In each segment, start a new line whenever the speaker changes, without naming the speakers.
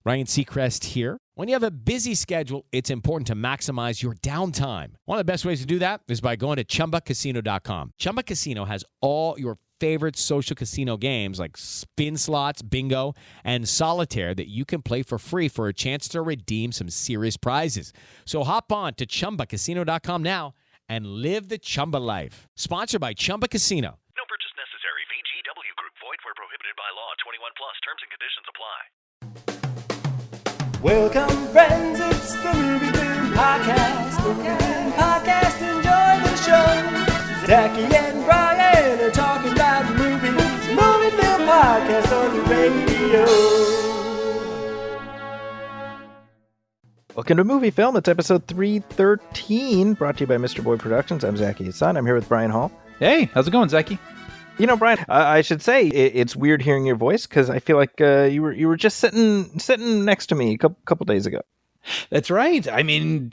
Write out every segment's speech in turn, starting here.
Ryan Seacrest here. When you have a busy schedule, it's important to maximize your downtime. One of the best ways to do that is by going to ChumbaCasino.com. Chumba Casino has all your favorite social casino games like spin slots, bingo, and solitaire that you can play for free for a chance to redeem some serious prizes. So hop on to ChumbaCasino.com now and live the Chumba life. Sponsored by Chumba Casino.
No purchase necessary. VGW Group. Void where prohibited by law. 21 plus. Terms and conditions apply.
Welcome, friends, it's the Movie Film Podcast. The Movie Film Podcast, enjoy the show. Zachy and Brian are talking about movies. Movie Film Podcast on the radio. Welcome to Movie Film. It's episode 313, brought to you by Mr. Boy Productions. I'm Zachy, his son. I'm here with Brian Hall.
Hey, how's it going, Zachy?
You know, Brian, I should say it's weird hearing your voice because I feel like you were just sitting next to me a couple days ago.
That's right. I mean,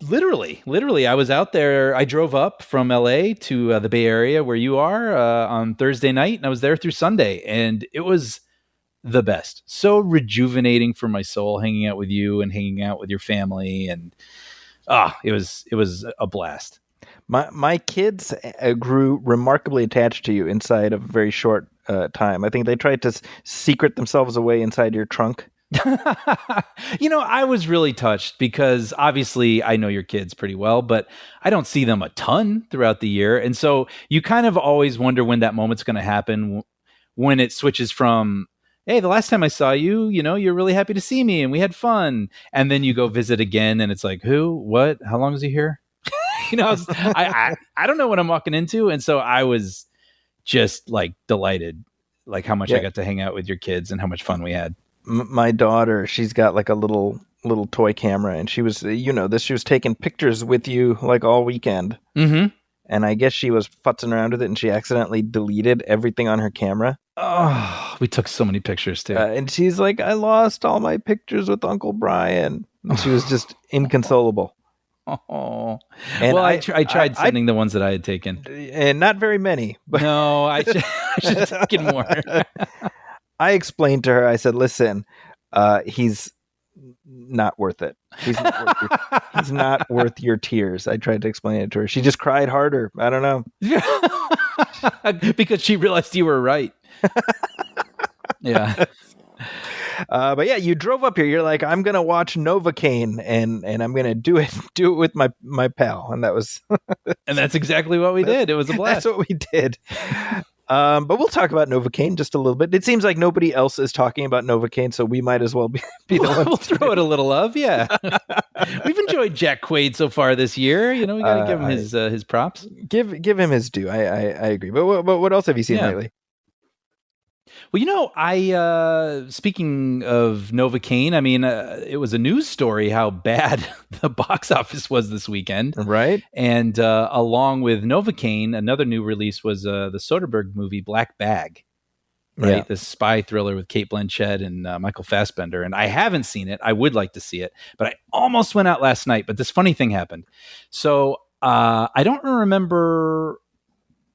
literally, I was out there. I drove up from LA to the Bay Area where you are on Thursday night, and I was there through Sunday, and it was the best. So rejuvenating for my soul, hanging out with you and hanging out with your family, and it was a blast.
My kids grew remarkably attached to you inside of a very short time. I think they tried to secret themselves away inside your trunk.
You know, I was really touched because obviously I know your kids pretty well, but I don't see them a ton throughout the year. And so you kind of always wonder when that moment's going to happen, when it switches from, hey, the last time I saw you, you're really happy to see me and we had fun. And then you go visit again and it's like, who, what, how long was he here? I don't know what I'm walking into. And so I was just like delighted, like how much I got to hang out with your kids and how much fun we had.
My daughter, she's got like a little toy camera, and she was, she was taking pictures with you like all weekend.
Mm-hmm.
And I guess she was futzing around with it and she accidentally deleted everything on her camera.
Oh, we took so many pictures too.
And she's like, I lost all my pictures with Uncle Brian. And she was just inconsolable.
Oh,
and
well, I tried sending the ones that I had taken,
and not very many. But
no, I should have taken more.
I explained to her. I said, "Listen, he's not worth it. He's not worth your tears." I tried to explain it to her. She just cried harder. I don't know,
because she realized you were right. Yeah.
But yeah, you drove up here. You're like, I'm gonna watch Novocaine, and I'm gonna do it with my pal, and that was,
and that's exactly what we did. It was a blast.
That's what we did. But we'll talk about Novocaine just a little bit. It seems like nobody else is talking about Novocaine, so we might as well be the ones.
We'll throw it a little love. Yeah, we've enjoyed Jack Quaid so far this year. We got to give him his props.
Give him his due. I agree. But what else have you seen lately?
Well, speaking of Novocaine, I mean, it was a news story how bad the box office was this weekend.
Right.
And along with Novocaine, another new release was the Soderbergh movie Black Bag, right? Yeah. The spy thriller with Cate Blanchett and Michael Fassbender. And I haven't seen it. I would like to see it, but I almost went out last night. But this funny thing happened. So I don't remember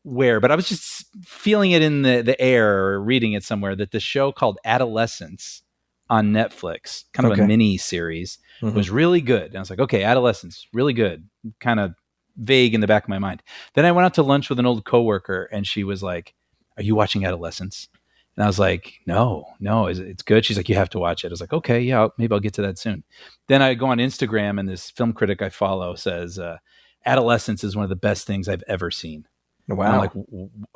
where, but I was just feeling it in the air or reading it somewhere that the show called Adolescence on Netflix, kind of a mini series, was really good. And I was like, okay, Adolescence, really good, kind of vague in the back of my mind. Then I went out to lunch with an old coworker and she was like, are you watching Adolescence? And I was like, no, it's good. She's like, you have to watch it. I was like, okay, yeah, maybe I'll get to that soon. Then I go on Instagram and this film critic I follow says, Adolescence is one of the best things I've ever seen.
Wow.
And I'm like,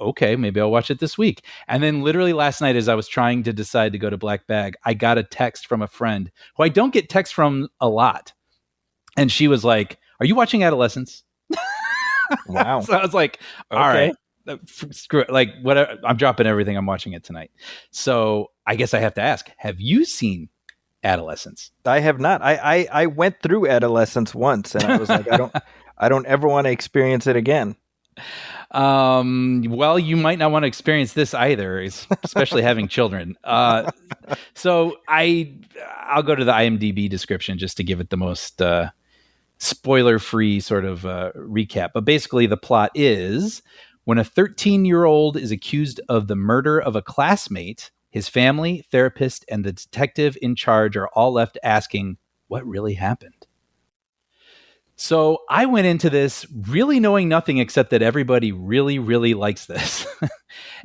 okay, maybe I'll watch it this week. And then literally last night, as I was trying to decide to go to Black Bag, I got a text from a friend who I don't get texts from a lot. And she was like, are you watching Adolescence?
Wow.
So I was like, all right, screw it. Like, whatever. I'm dropping everything. I'm watching it tonight. So I guess I have to ask, have you seen Adolescence?
I have not. I went through Adolescence once and I was like, I don't ever want to experience it again.
Well, you might not want to experience this either, especially having children. So I'll go to the IMDb description just to give it the most spoiler-free sort of recap. But basically the plot is when a 13-year-old is accused of the murder of a classmate, His family, therapist, and the detective in charge are all left asking, what really happened? So I went into this really knowing nothing except that everybody really, really likes this.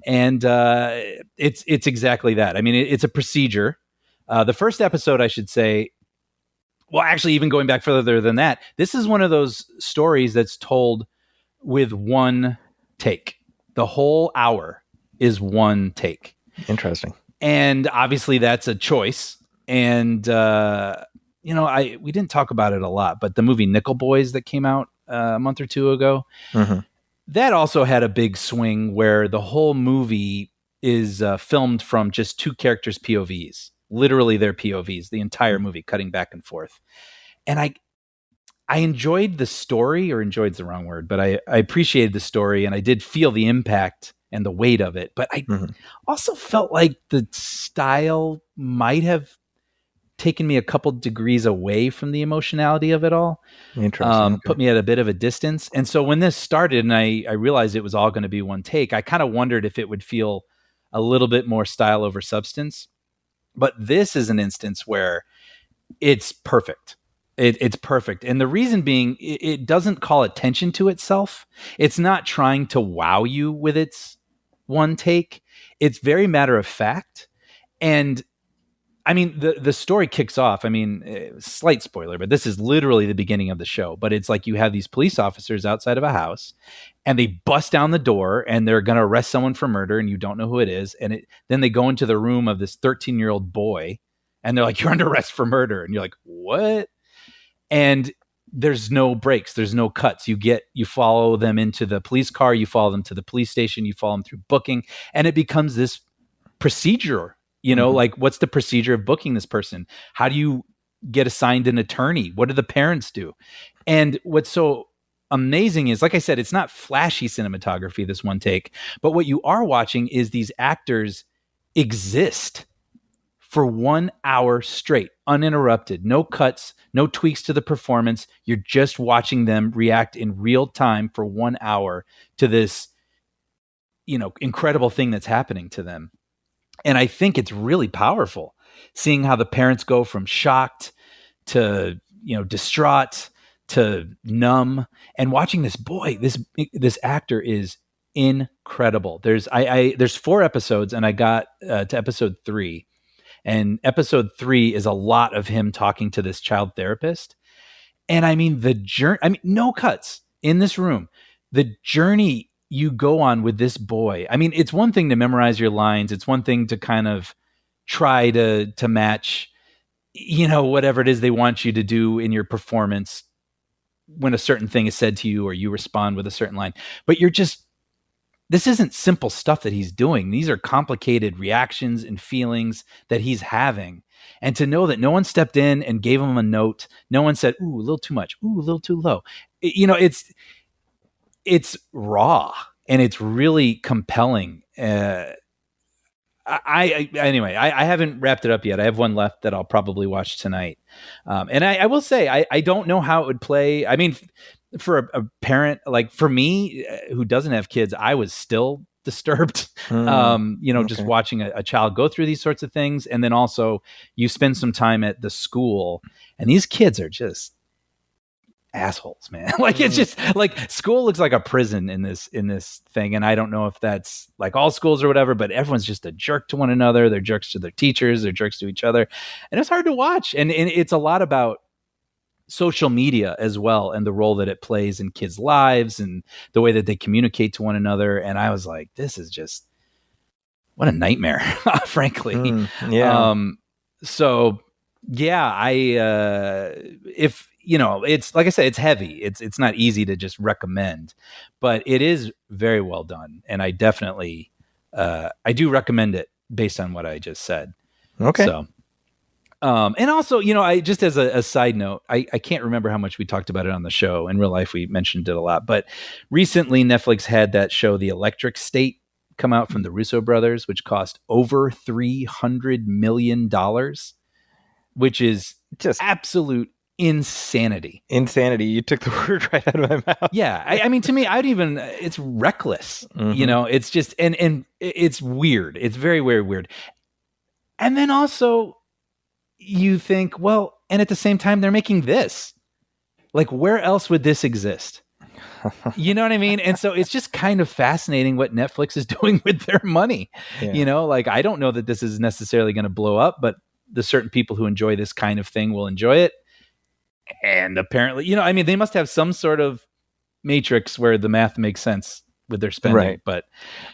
And it's exactly that. I mean, it's a procedure. The first episode, I should say, well, actually, even going back further than that, this is one of those stories that's told with one take. The whole hour is one take.
Interesting.
And obviously that's a choice. And, we didn't talk about it a lot, but the movie Nickel Boys that came out a month or two ago, that also had a big swing where the whole movie is filmed from just two characters' POVs, literally their POVs, the entire movie cutting back and forth. And I enjoyed the story, or enjoyed's the wrong word, but I appreciated the story, and I did feel the impact and the weight of it. But I also felt like the style might have taken me a couple degrees away from the emotionality of it all.
Interesting.
Put me at a bit of a distance. And so when this started and I realized it was all going to be one take, I kind of wondered if it would feel a little bit more style over substance. But this is an instance where it's perfect. It's perfect. And the reason being, it doesn't call attention to itself. It's not trying to wow you with its one take. It's very matter of fact. And I mean, the story kicks off. I mean, slight spoiler, but this is literally the beginning of the show. But it's like you have these police officers outside of a house, and they bust down the door, and they're going to arrest someone for murder, and you don't know who it is. And then they go into the room of this 13-year-old boy, and they're like, "You're under arrest for murder," and you're like, "What?" And there's no breaks, there's no cuts. You follow them into the police car, you follow them to the police station, you follow them through booking, and it becomes this procedure. Like, what's the procedure of booking this person? How do you get assigned an attorney? What do the parents do? And what's so amazing is, like I said, it's not flashy cinematography, this one take, but what you are watching is these actors exist for 1 hour straight, uninterrupted, no cuts, no tweaks to the performance. You're just watching them react in real time for 1 hour to this, incredible thing that's happening to them. And I think it's really powerful seeing how the parents go from shocked to, distraught to numb, and watching this boy, this actor is incredible. There's 4 episodes, and I got to episode 3, and episode 3 is a lot of him talking to this child therapist. And I mean, no cuts in this room, the journey you go on with this boy. I mean, it's one thing to memorize your lines. It's one thing to kind of try to match, whatever it is they want you to do in your performance when a certain thing is said to you or you respond with a certain line. But this isn't simple stuff that he's doing. These are complicated reactions and feelings that he's having. And to know that no one stepped in and gave him a note, no one said, "Ooh, a little too much. Ooh, a little too low." It's raw and it's really compelling. Anyway, I haven't wrapped it up yet. I have one left that I'll probably watch tonight. And I will say, I don't know how it would play. I mean, for a parent, like for me, who doesn't have kids, I was still disturbed, just watching a child go through these sorts of things. And then also you spend some time at the school, and these kids are just assholes, man. Like, it's just like school looks like a prison in this thing. And I don't know if that's like all schools or whatever, but everyone's just a jerk to one another. They're jerks to their teachers, they're jerks to each other. And it's hard to watch. And it's a lot about social media as well, and the role that it plays in kids' lives and the way that they communicate to one another. And I was like, this is just, what a nightmare, frankly. So yeah, if it's like I said, it's heavy. It's not easy to just recommend, but it is very well done. And I definitely, I do recommend it based on what I just said.
Okay.
So, and also, I just as a side note, I can't remember how much we talked about it on the show. In real life, we mentioned it a lot, but recently Netflix had that show, The Electric State, come out from the Russo brothers, which cost over $300 million, which is just absolute insanity.
You took the word right out of my mouth.
Yeah. I mean, to me, it's reckless, it's just, and it's weird. It's very, very weird. And then also you think, well, and at the same time, they're making this. Like, where else would this exist? You know what I mean? And so it's just kind of fascinating what Netflix is doing with their money.
Yeah.
You know, like, I don't know that this is necessarily going to blow up, but the certain people who enjoy this kind of thing will enjoy it. And apparently, you know, I mean, they must have some sort of matrix where the math makes sense with their spending.
Right.
But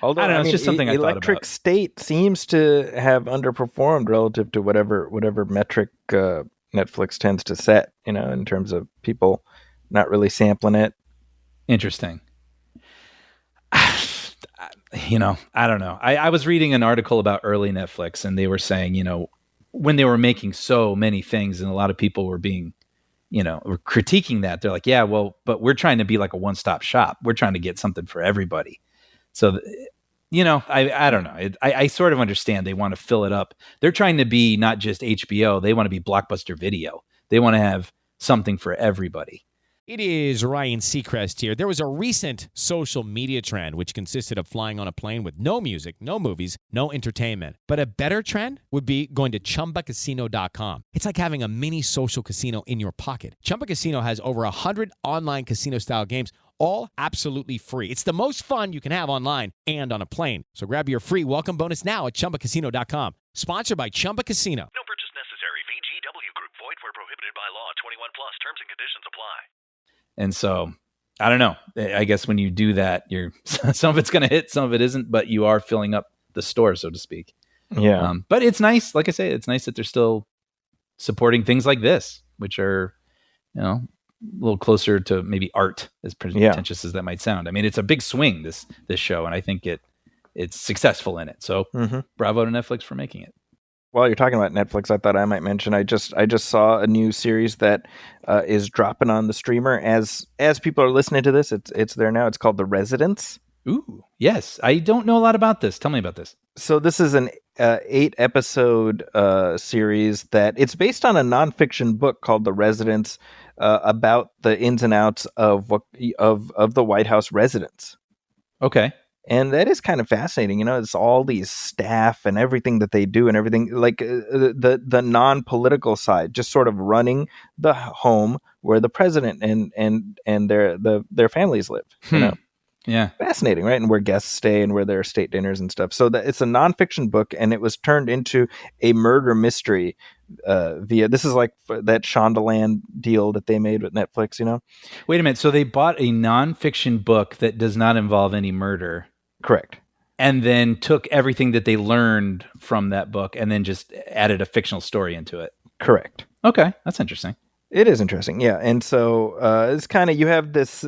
Although,
I don't know, it's just something I thought
Electric
about.
State seems to have underperformed relative to whatever metric Netflix tends to set, you know, in terms of people not really sampling it.
Interesting. You know, I don't know. I was reading an article about early Netflix, and they were saying, you know, when they were making so many things and a lot of people were being, you know, were critiquing that, they're like, yeah, well, but we're trying to be like a one-stop shop. We're trying to get something for everybody. So, you know, I don't know. I sort of understand they want to fill it up. They're trying to be not just HBO. They want to be Blockbuster Video. They want to have something for everybody.
It is Ryan Seacrest here. There was a recent social media trend which consisted of flying on a plane with no music, no movies, no entertainment. But a better trend would be going to ChumbaCasino.com. It's like having a mini social casino in your pocket. Chumba Casino has over 100 online casino-style games, all absolutely free. It's the most fun you can have online and on a plane. So grab your free welcome bonus now at ChumbaCasino.com. Sponsored by Chumba Casino.
No purchase necessary. VGW Group. Void where prohibited by law. 21 plus. Terms and conditions apply.
And so, I don't know. I guess when you do that, you're some of it's going to hit, some of it isn't, but you are filling up the store, so to speak.
Yeah.
But it's nice. Like I say, it's nice that they're still supporting things like this, which are, you know, a little closer to maybe art, as pretentious as that might sound. I mean, it's a big swing, this show, and I think it's successful in it. So bravo to Netflix for making it.
While you're talking about Netflix, I thought I might mention I just saw a new series that is dropping on the streamer as people are listening to this. It's there now. It's called The Residents.
Ooh, yes. I don't know a lot about this. Tell me about this.
So this is an 8-episode series that it's based on a nonfiction book called The Residents about the ins and outs of the White House residence.
Okay.
And that is kind of fascinating. You know, it's all these staff and everything that they do and everything, like the non-political side, just sort of running the home where the president and their families live. You know?
Yeah.
Fascinating, right? And where guests stay and where there are state dinners and stuff. So it's a nonfiction book, and it was turned into a murder mystery this is like that Shondaland deal that they made with Netflix, you know?
Wait a minute. So they bought a nonfiction book that does not involve any murder.
Correct.
And then took everything that they learned from that book and then just added a fictional story into it.
Correct.
Okay. That's interesting.
It is interesting. Yeah. And so it's kind of, you have this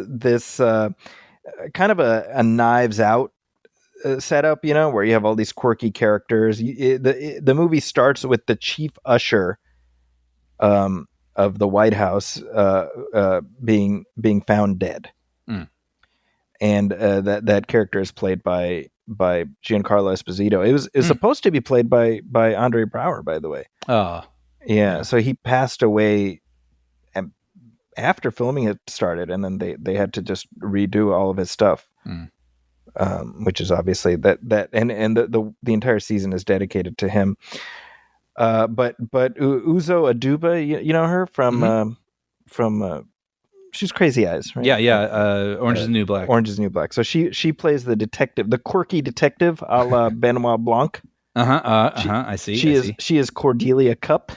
kind of a Knives Out setup, you know, where you have all these quirky characters. The movie starts with the chief usher of the White House being found dead. And that character is played by Giancarlo Esposito. It was supposed to be played by Andre Braugher, by the way.
Oh,
yeah. So he passed away after filming it started, and then they had to just redo all of his stuff, which is obviously that and the entire season is dedicated to him. But Uzo Aduba, you know her from she's Crazy Eyes, right?
Yeah. Orange is the New Black.
Orange is the New Black. So she plays the detective, the quirky detective, a la Benoit Blanc.
I see.
She is Cordelia Cup.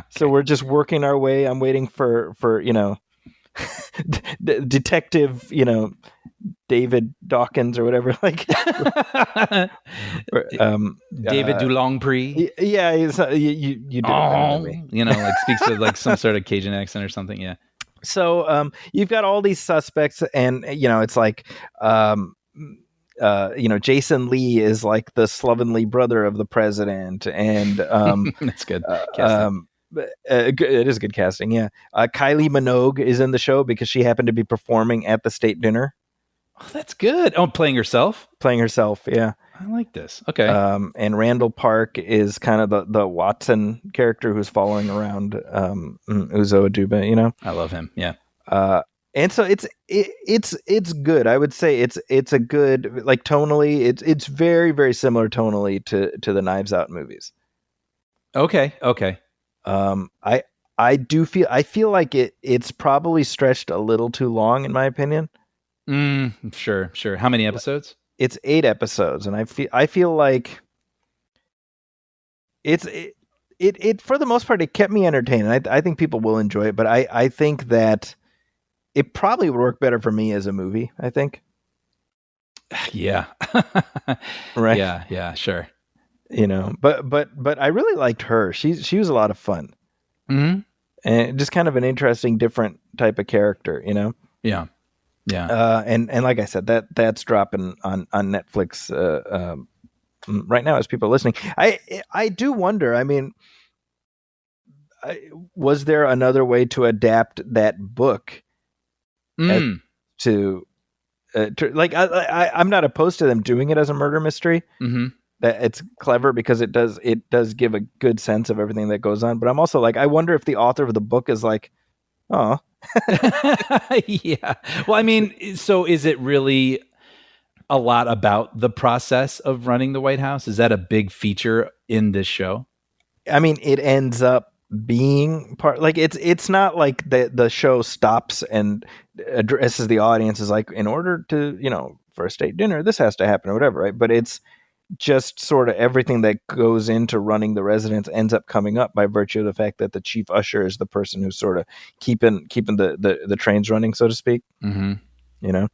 So we're just working our way. I'm waiting for you know, detective, you know, David Dawkins or whatever, like
David Dulongpree.
Yeah, he's you do
you know, like speaks with like some sort of Cajun accent or something. Yeah.
So you've got all these suspects, and you know, it's like you know, Jason Lee is like the slovenly brother of the president, and
that's good.
It is good casting. Yeah, Kylie Minogue is in the show because she happened to be performing at the state dinner.
Oh, that's good. Oh, playing herself.
Yeah,
I like this. Okay.
And Randall Park is kind of the Watson character who's following around Uzo Aduba. You know,
I love him. Yeah.
And so it's good. I would say it's a good, like, tonally. It's very, very similar tonally to the Knives Out movies.
Okay.
I feel like it's probably stretched a little too long, in my opinion.
Sure. How many episodes?
It's 8 episodes, and I feel like it for the most part it kept me entertained. I think people will enjoy it, but I think that it probably would work better for me as a movie, I think.
Yeah.
Right.
Yeah, sure.
But I really liked her. She was a lot of fun.
Mm-hmm.
And just kind of an interesting, different type of character,
Yeah.
And like I said, that's dropping on Netflix right now as people are listening. I do wonder. I mean, was there another way to adapt that book to like I'm not opposed to them doing it as a murder mystery.
Mm-hmm.
That it's clever because it does give a good sense of everything that goes on. But I'm also like, I wonder if the author of the book is like, oh.
Yeah. Well, I mean, so is it really a lot about the process of running the White House? Is that a big feature in this show?
I mean, it ends up being part, like, it's not like the show stops and addresses the audience as like, in order to, for a state dinner, this has to happen or whatever, right? But it's just sort of everything that goes into running the residence ends up coming up by virtue of the fact that the chief usher is the person who's sort of keeping the trains running, so to speak.
Mm-hmm.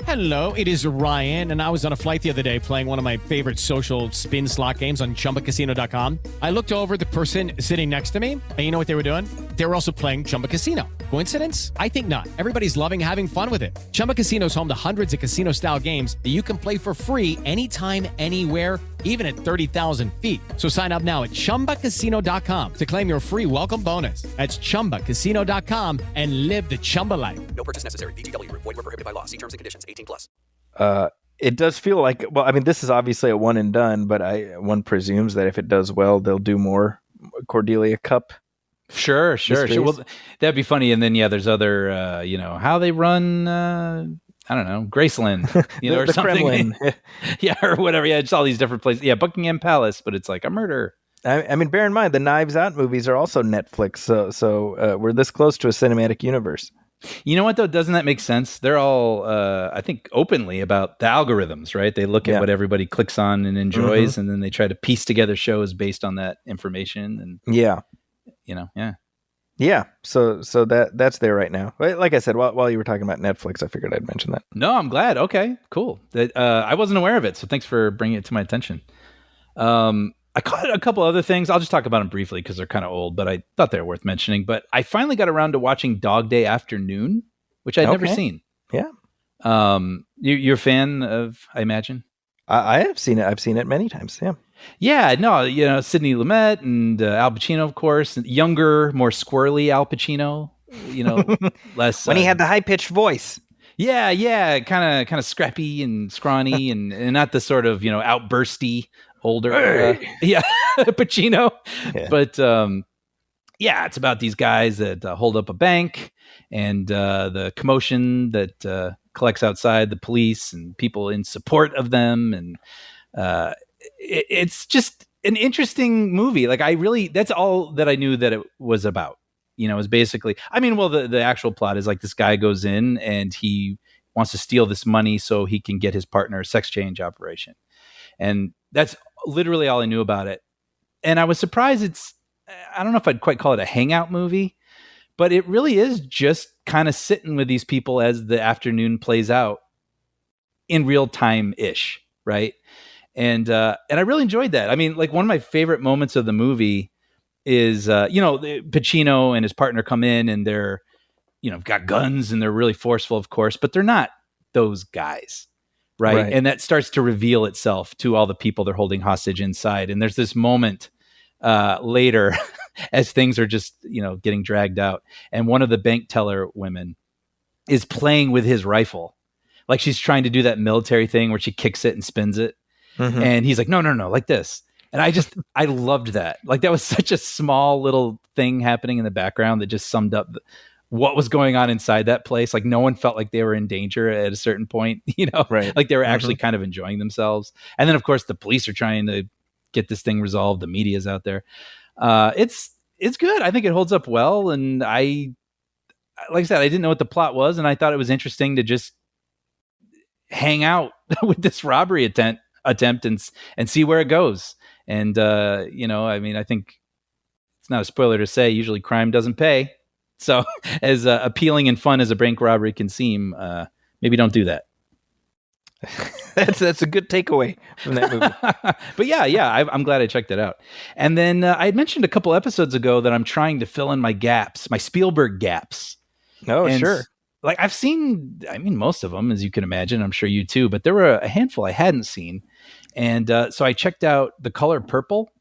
Hello, it is Ryan, and I was on a flight the other day playing one of my favorite social spin slot games on ChumbaCasino.com. I looked over at the person sitting next to me, and you know what they were doing? They were also playing Chumba Casino. Coincidence? I think not. Everybody's loving having fun with it. Chumba Casino is home to hundreds of casino-style games that you can play for free anytime, anywhere, even at 30,000 feet. So sign up now at ChumbaCasino.com to claim your free welcome bonus. That's ChumbaCasino.com and live the Chumba life.
No purchase necessary. VGW Group. Void where prohibited by law. See terms and conditions. 18+.
It does feel like, well, I mean, this is obviously a one and done, but one presumes that if it does well, they'll do more Cordelia Cup.
Sure. Well, that'd be funny. And then, there's other, how they run, I don't know, Graceland, or
the
something.
Kremlin.
Yeah, or whatever. Yeah, just all these different places. Yeah, Buckingham Palace, but it's like a murder.
I mean, bear in mind, the Knives Out movies are also Netflix, so we're this close to a cinematic universe.
You know what, though? Doesn't that make sense? They're all, I think, openly about the algorithms, right? They look at what everybody clicks on and enjoys, and then they try to piece together shows based on that information. And
yeah. So that's there right now. Like I said, while you were talking about Netflix, I figured I'd mention that.
No, I'm glad. Okay, cool. That I wasn't aware of it, so thanks for bringing it to my attention. I caught a couple other things. I'll just talk about them briefly because they're kind of old, but I thought they were worth mentioning. But I finally got around to watching Dog Day Afternoon, which I'd never seen.
Yeah.
You're a fan of, I imagine?
I have seen it. I've seen it many times. Yeah.
Yeah, no, Sidney Lumet and Al Pacino, of course, younger, more squirrely Al Pacino, less
when he had the high pitched voice.
Yeah, kind of scrappy and scrawny and not the sort of outbursty older, Pacino. Yeah. But it's about these guys that hold up a bank and the commotion that collects outside the police and people in support of them, and it's just an interesting movie. Like, that's all that I knew that it was about. Is basically, the actual plot is like this guy goes in and he wants to steal this money so he can get his partner a sex change operation. And that's literally all I knew about it. And I was surprised I don't know if I'd quite call it a hangout movie, but it really is just kind of sitting with these people as the afternoon plays out in real time-ish, right? And I really enjoyed that. I mean, like, one of my favorite moments of the movie is, Pacino and his partner come in and they're, got guns and they're really forceful, of course, but they're not those guys, right? And that starts to reveal itself to all the people they're holding hostage inside. And there's this moment later as things are just, getting dragged out. And one of the bank teller women is playing with his rifle. Like, she's trying to do that military thing where she kicks it and spins it. Mm-hmm. And he's like, no, like this. And I loved that. Like, that was such a small little thing happening in the background that just summed up what was going on inside that place. Like no one felt like they were in danger at a certain point,
Right.
like they were actually kind of enjoying themselves. And then of course the police are trying to get this thing resolved. The media's out there. It's good. I think it holds up well. And like I said, I didn't know what the plot was, and I thought it was interesting to just hang out with this robbery attempt and see where it goes. And I think it's not a spoiler to say usually crime doesn't pay. So as appealing and fun as a bank robbery can seem, maybe don't do that.
That's a good takeaway from that movie.
But yeah, I'm glad I checked it out. And then I had mentioned a couple episodes ago that I'm trying to fill in my gaps, my Spielberg gaps.
Oh,
And
sure.
Like I've seen, most of them, as you can imagine. I'm sure you too, but there were a handful I hadn't seen. And so I checked out The Color Purple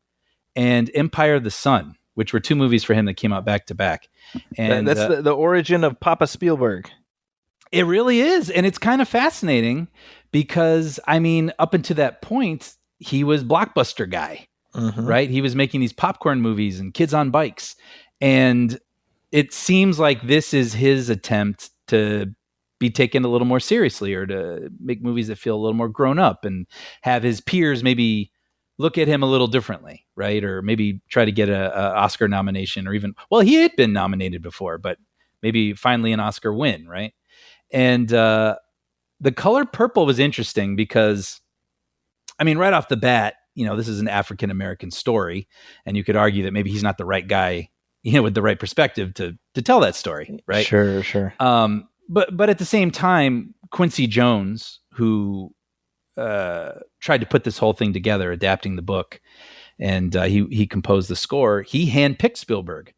and Empire of the Sun, which were two movies for him that came out back to back. And
that's the origin of Papa Spielberg.
It really is. And it's kind of fascinating because, up until that point, he was blockbuster guy, right? He was making these popcorn movies and Kids on Bikes. And it seems like this is his attempt to be taken a little more seriously, or to make movies that feel a little more grown up and have his peers maybe look at him a little differently, right? Or maybe try to get a Oscar nomination, or even, well, he had been nominated before, but maybe finally an Oscar win, right? And The Color Purple was interesting because, right off the bat, this is an African-American story, and you could argue that maybe he's not the right guy, with the right perspective to tell that story, right?
Sure.
But at the same time, Quincy Jones, who tried to put this whole thing together, adapting the book, and he composed the score, he handpicked Spielberg.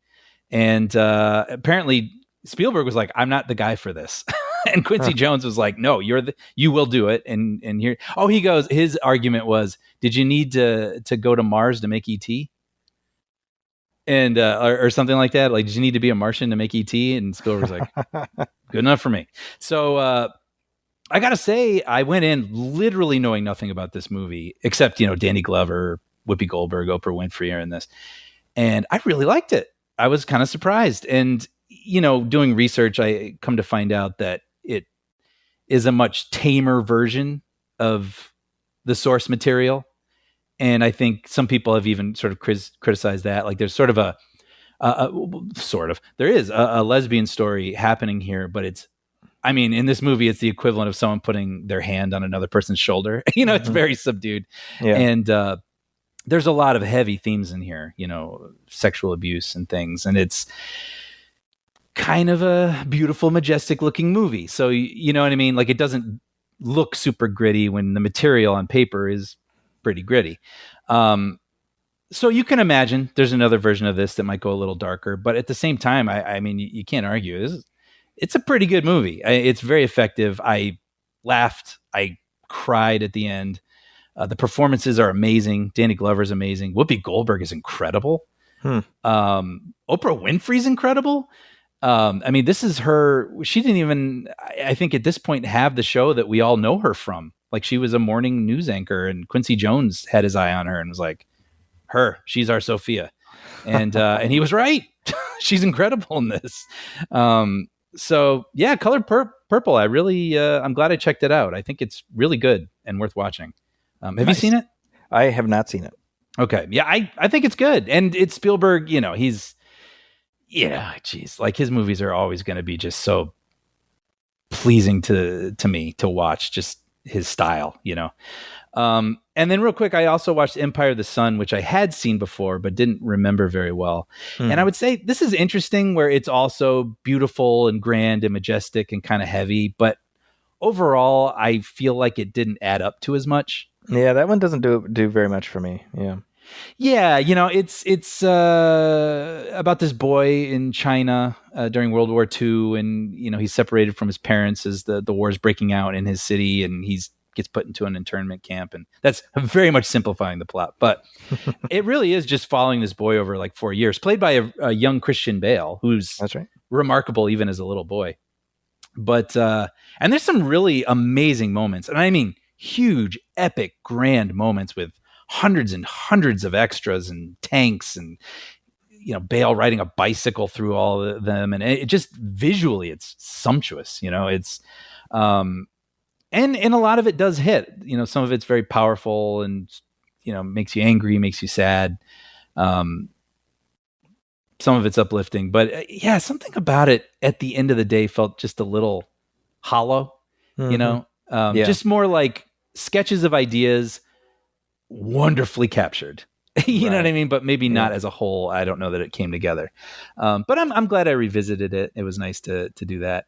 And apparently Spielberg was like, I'm not the guy for this. And Quincy Jones was like, no, you will do it. And here, he goes, his argument was, did you need to go to Mars to make E.T.? And or something like that. Like, did you need to be a Martian to make E.T.? And Spielberg's like, good enough for me. So I gotta say, I went in literally knowing nothing about this movie, except Danny Glover, Whoopi Goldberg, Oprah Winfrey are in this, and I really liked it. I was kind of surprised, and doing research, I come to find out that it is a much tamer version of the source material. And I think some people have even sort of criticized that. Like there's sort of there is a lesbian story happening here, but it's, in this movie, it's the equivalent of someone putting their hand on another person's shoulder. It's very subdued. Yeah. And there's a lot of heavy themes in here, sexual abuse and things. And it's kind of a beautiful, majestic looking movie. So, you know what I mean? Like it doesn't look super gritty when the material on paper is pretty gritty. So you can imagine there's another version of this that might go a little darker, but at the same time, you can't argue. It's a pretty good movie. It's very effective. I laughed. I cried at the end. The performances are amazing. Danny Glover's amazing. Whoopi Goldberg is incredible. Oprah Winfrey's incredible. This is her. She didn't even, I think at this point, have the show that we all know her from. Like she was a morning news anchor, and Quincy Jones had his eye on her and was like, she's our Sophia. And he was right. She's incredible in this. So yeah, Color Purple. I really, I'm glad I checked it out. I think it's really good and worth watching. Have you seen it?
I have not seen it.
Okay. Yeah. I think it's good. And it's Spielberg, he's, like his movies are always going to be just so pleasing to me to watch, just his style, and then real quick, I also watched Empire of the Sun, which I had seen before, but didn't remember very well. And I would say this is interesting where it's also beautiful and grand and majestic and kind of heavy, but overall, I feel like it didn't add up to as much.
Yeah, that one doesn't do very much for me. Yeah.
Yeah, it's about this boy in China during World War II, and he's separated from his parents as the war is breaking out in his city, and gets put into an internment camp, and that's very much simplifying the plot. But it really is just following this boy over like 4 years, played by a young Christian Bale, who's
that's right,
remarkable even as a little boy. But and there's some really amazing moments, and huge, epic, grand moments with hundreds and hundreds of extras and tanks and Bale riding a bicycle through all of them, and it just visually it's sumptuous. It's and a lot of it does hit. Some of it's very powerful and makes you angry, makes you sad. Some of it's uplifting, but something about it at the end of the day felt just a little hollow. Just more like sketches of ideas, wonderfully captured. You know what I mean? But maybe not as a whole. I don't know that it came together. But I'm glad I revisited it. It was nice to do that.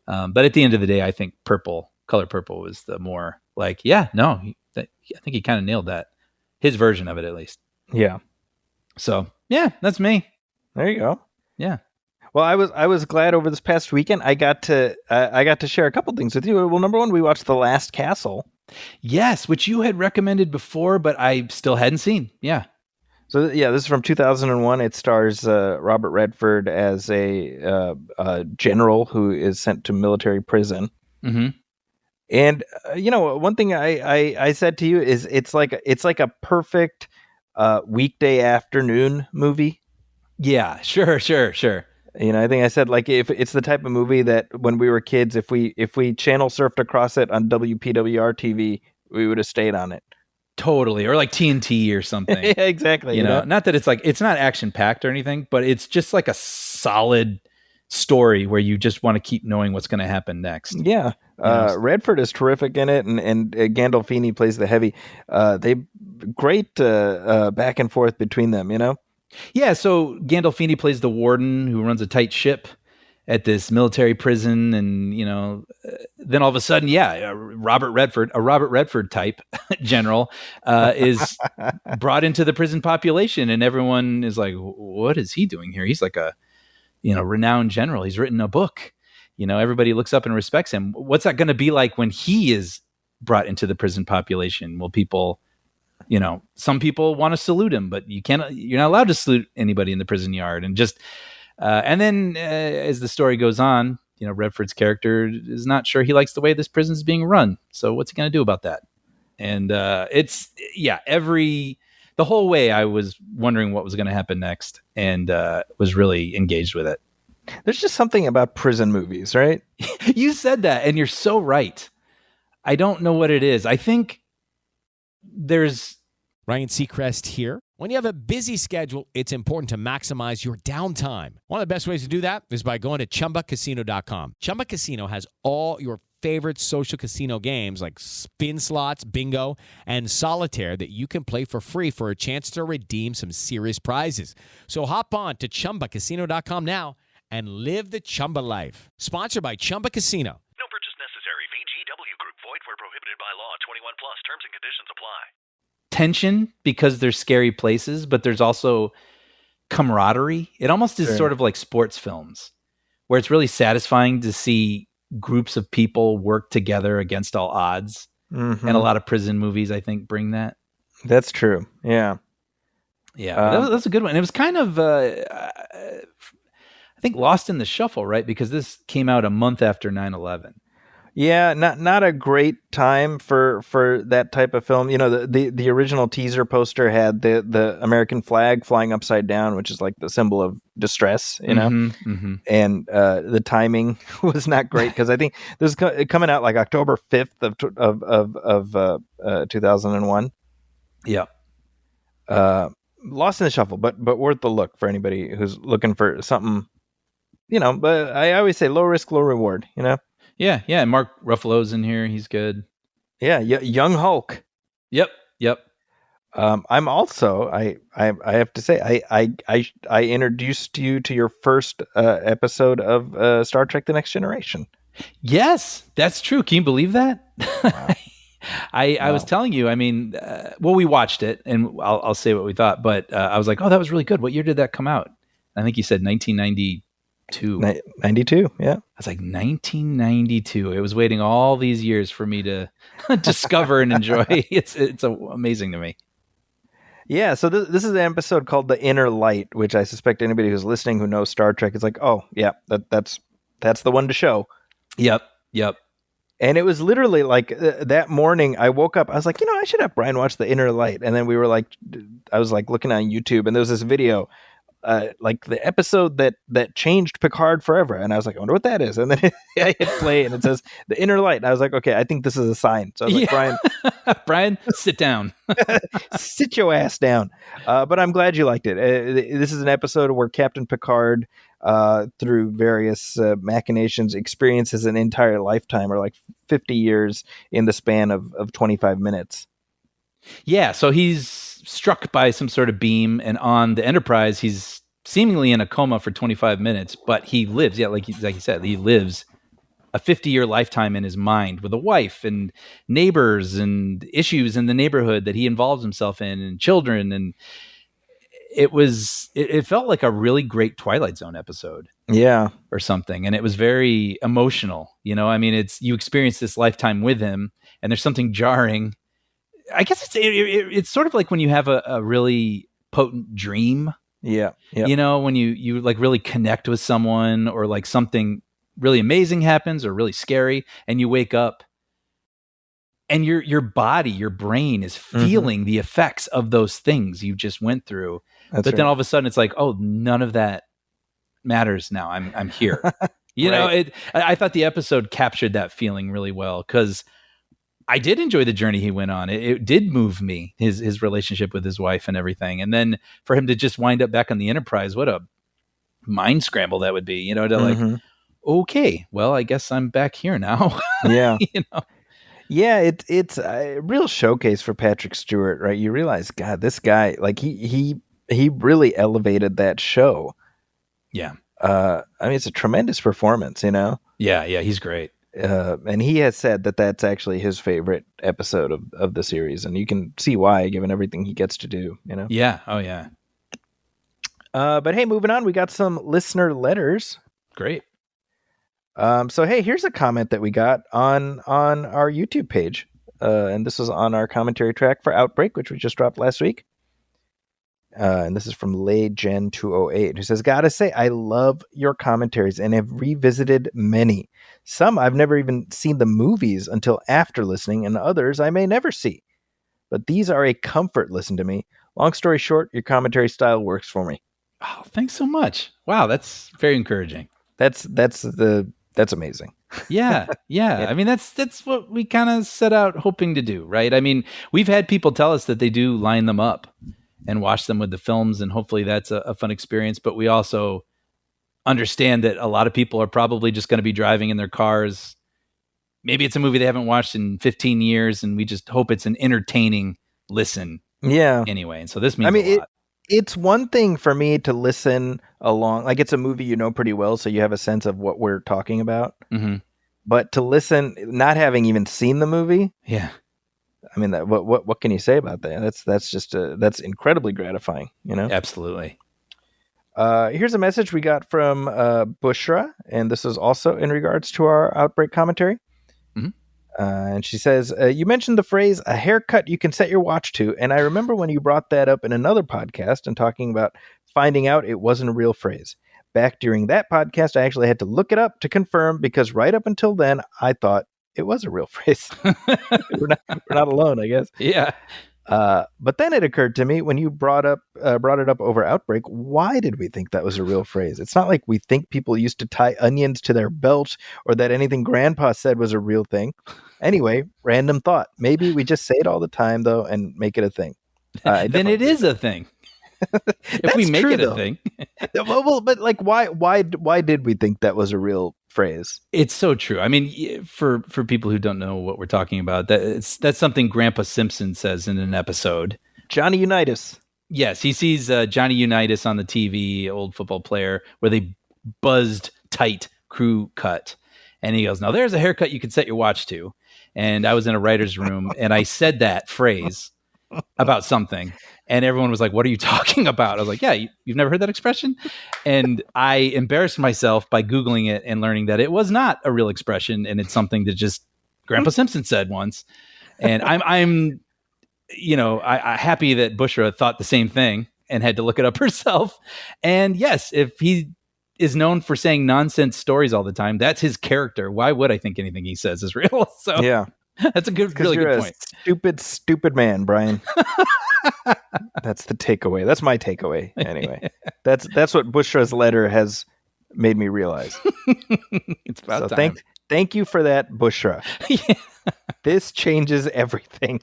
But at the end of the day, I think color purple was the more like, I think he kind of nailed that. His version of it, at least.
Yeah.
So that's me.
There you go.
Yeah.
Well, I was glad over this past weekend I got to share a couple things with you. Well, number one, we watched The Last Castle.
Yes, which you had recommended before, but I still hadn't seen. Yeah.
So this is from 2001. It stars Robert Redford as a general who is sent to military prison.
Mm-hmm.
And one thing I said to you is it's like a perfect weekday afternoon movie.
Yeah, sure.
I think I said, like, if it's the type of movie that when we were kids, if we channel surfed across it on WPWR TV, we would have stayed on it.
Totally. Or like TNT or something.
Yeah, exactly.
Not that it's not action packed or anything, but it's just like a solid story where you just want to keep knowing what's going to happen next.
Yeah. Redford is terrific in it. And Gandolfini plays the heavy. They great back and forth between them,
Yeah. So Gandolfini plays the warden who runs a tight ship at this military prison, and then all of a sudden, a Robert Redford type general is brought into the prison population, and everyone is like, "What is he doing here? He's like a renowned general. He's written a book. Everybody looks up and respects him. What's that going to be like when he is brought into the prison population? Will people?" Some people want to salute him, but you're not allowed to salute anybody in the prison yard. And just, and then as the story goes on, Redford's character is not sure he likes the way this prison is being run. So what's he going to do about that? And the whole way I was wondering what was going to happen next, and was really engaged with it.
There's just something about prison movies, right?
You said that, and you're so right. I don't know what it is. I think there's
Ryan Seacrest here. When you have a busy schedule, it's important to maximize your downtime. One of the best ways to do that is by going to ChumbaCasino.com. Chumba Casino has all your favorite social casino games like spin slots, bingo, and solitaire that you can play for free for a chance to redeem some serious prizes. So hop on to ChumbaCasino.com now and live the Chumba life. Sponsored by Chumba Casino.
No purchase necessary. VGW Group. Void where prohibited by law. 21 plus. Terms and conditions apply.
Tension because there's scary places, but there's also camaraderie. It almost is sort of like sports films, where it's really satisfying to see groups of people work together against all odds. Mm-hmm. And a lot of prison movies, I think, bring that.
That's true. Yeah.
Yeah. That's a good one. It was kind of, I think, lost in the shuffle, right? Because this came out a month after 9/11.
Yeah, not a great time for that type of film. The original teaser poster had the American flag flying upside down, which is like the symbol of distress,
Mm-hmm, mm-hmm.
And the timing was not great because I think this is coming out like October 5th of 2001.
Yeah.
Lost in the shuffle, but worth the look for anybody who's looking for something, but I always say low risk, low reward,
Yeah. And Mark Ruffalo's in here. He's good.
Yeah, young Hulk.
Yep.
I'm also I have to say I introduced you to your first episode of Star Trek: The Next Generation.
Yes, that's true. Can you believe that?
Wow.
I was telling you. I mean, we watched it, and I'll say what we thought. But I was like, oh, that was really good. What year did that come out? I think you said 1992.
92, yeah.
I was like 1992. It was waiting all these years for me to discover and enjoy. It's amazing to me.
Yeah, so this is an episode called The Inner Light, which I suspect anybody who's listening who knows Star Trek is like, oh yeah, that's the one to show.
Yep.
And it was literally like that morning I woke up, I was like, I should have Brian watch The Inner Light. And then I was like looking on YouTube, and there was this video like the episode that changed Picard forever. And I was like, I wonder what that is. And then I hit play and it says The Inner Light. And I was like, okay, I think this is a sign. So I was like, Brian,
Brian, sit down.
sit your ass down. But I'm glad you liked it. This is an episode where Captain Picard, through various machinations, experiences an entire lifetime, or like 50 years in the span of 25 minutes.
Yeah, so he's struck by some sort of beam, and on the Enterprise, he's seemingly in a coma for 25 minutes, but he lives. Yeah, like you said, he lives a 50-year lifetime in his mind with a wife and neighbors and issues in the neighborhood that he involves himself in, and children. And it felt like a really great Twilight Zone episode.
Yeah.
Or something. And it was very emotional. You know, I mean, you experience this lifetime with him, and there's something jarring. I guess it's sort of like when you have a really potent dream.
Yeah.
You know, when you like really connect with someone, or like something really amazing happens or really scary, and you wake up and your body, your brain is feeling the effects of those things you just went through. But then all of a sudden it's like, oh, none of that matters now. I'm here. You know, I thought the episode captured that feeling really well, because I did enjoy the journey he went on. It did move me, his relationship with his wife and everything. And then for him to just wind up back on the Enterprise, what a mind scramble that would be, you know, to like, okay, well, I guess I'm back here now.
Yeah.
You know?
Yeah, it's a real showcase for Patrick Stewart, right? You realize, God, this guy, like he really elevated that show.
Yeah.
I mean, it's a tremendous performance, you know?
Yeah, he's great.
And he has said that that's actually his favorite episode of the series, and you can see why, given everything he gets to do, you know?
Yeah. Oh, yeah.
But hey, moving on, we got some listener letters.
Great.
So hey, here's a comment that we got on our YouTube page, and this is on our commentary track for Outbreak, which we just dropped last week. And this is from LayGen208, who says, "Gotta say, I love your commentaries and have revisited many. Some I've never even seen the movies until after listening, and others I may never see. But these are a comfort listen to me. Long story short, your commentary style works for me."
Oh, thanks so much. Wow, that's very encouraging.
That's amazing.
Yeah. I mean, that's what we kind of set out hoping to do, right? I mean, we've had people tell us that they do line them up and watch them with the films, and hopefully that's a fun experience. But we also understand that a lot of people are probably just going to be driving in their cars. Maybe it's a movie they haven't watched in 15 years, and we just hope it's an entertaining listen.
Yeah.
Anyway, and so this means a lot.
It's one thing for me to listen along, like it's a movie you know pretty well, so you have a sense of what we're talking about.
Mm-hmm.
But to listen, not having even seen the movie,
yeah.
I mean, what can you say about that? That's incredibly gratifying, you know?
Absolutely.
Here's a message we got from Bushra, and this is also in regards to our Outbreak commentary.
Mm-hmm.
And she says, you mentioned the phrase, a haircut you can set your watch to. And I remember when you brought that up in another podcast and talking about finding out it wasn't a real phrase. Back during that podcast, I actually had to look it up to confirm, because right up until then, I thought it was a real phrase. we're not alone, I guess.
Yeah.
But then it occurred to me when you brought it up over Outbreak, why did we think that was a real phrase? It's not like we think people used to tie onions to their belt, or that anything Grandpa said was a real thing. Anyway, random thought. Maybe we just say it all the time, though, and make it a thing.
Then it is a thing. If we make it a thing.
Well, but like, why did we think that was a real phrase?
It's so true. I mean, for people who don't know what we're talking about, that's something Grandpa Simpson says in an episode.
Johnny Unitas.
Yes, he sees Johnny Unitas on the TV, old football player, where they buzzed tight crew cut. And he goes, "Now there's a haircut you can set your watch to." And I was in a writer's room, and I said that phrase about something, and everyone was like, "What are you talking about?" I was like, "Yeah, you've never heard that expression?" And I embarrassed myself by Googling it and learning that it was not a real expression, and it's something that just Grandpa Simpson said once. And I'm happy that Bushra thought the same thing and had to look it up herself. And yes, if he is known for saying nonsense stories all the time, that's his character. Why would I think anything he says is real? So
yeah.
That's a good,
Because
really
you're
good
a
point.
stupid man, Brian. That's the takeaway. That's my takeaway. Anyway, that's what Bushra's letter has made me realize.
It's about
So
time.
thank you for that, Bushra.
Yeah.
This changes everything.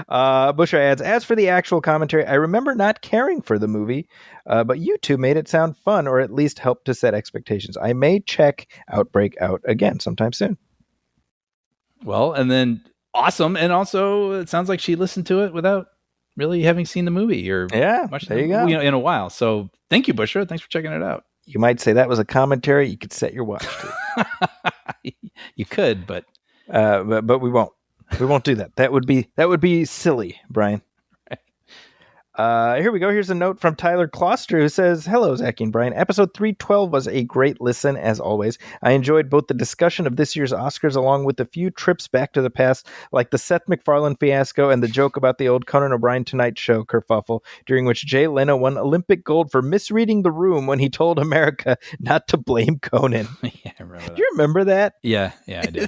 Bushra adds, as for the actual commentary, I remember not caring for the movie, but you two made it sound fun, or at least helped to set expectations. I may check Outbreak out again sometime soon.
Well, and then awesome. And also, it sounds like she listened to it without really having seen the movie or
Yeah,
watched
there
the
you go.
movie in a while. So thank you, Bushra. Thanks for checking it out.
You might say that was a commentary. You could set your watch to.
You could, but
But we won't. We won't do that. That would be silly, Brian. Here we go. Here's a note from Tyler Kloster who says, hello, Zach and Brian. Episode 312 was a great listen, as always. I enjoyed both the discussion of this year's Oscars along with a few trips back to the past, like the Seth MacFarlane fiasco and the joke about the old Conan O'Brien Tonight Show kerfuffle, during which Jay Leno won Olympic gold for misreading the room when he told America not to blame Conan.
yeah, I remember that.
Do you remember that?
Yeah, I do.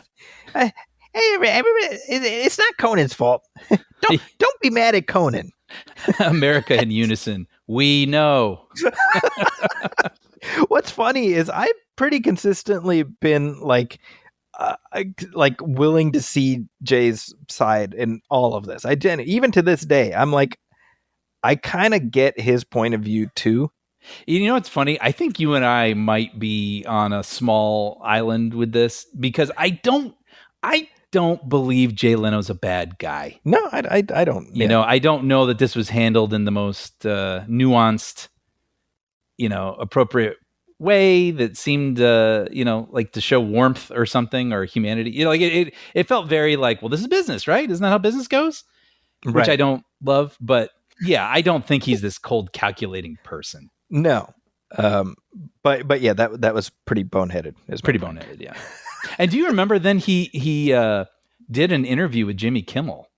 Hey, it's not Conan's fault. Don't be mad at Conan.
America in unison. We know.
What's funny is I've pretty consistently been like willing to see Jay's side in all of this. Even to this day, I'm like, I kind of get his point of view too.
You know what's funny? I think you and I might be on a small island with this because I don't believe Jay Leno's a bad guy.
No, I don't.
You know, I don't know that this was handled in the most nuanced, appropriate way that seemed, like to show warmth or something or humanity. Like it felt very like, well, this is business, right? Isn't that how business goes?
Right.
Which I don't love, but yeah, I don't think he's this cold, calculating person.
No. But yeah, that was pretty boneheaded.
It's pretty boneheaded, yeah. And do you remember then he did an interview with Jimmy Kimmel,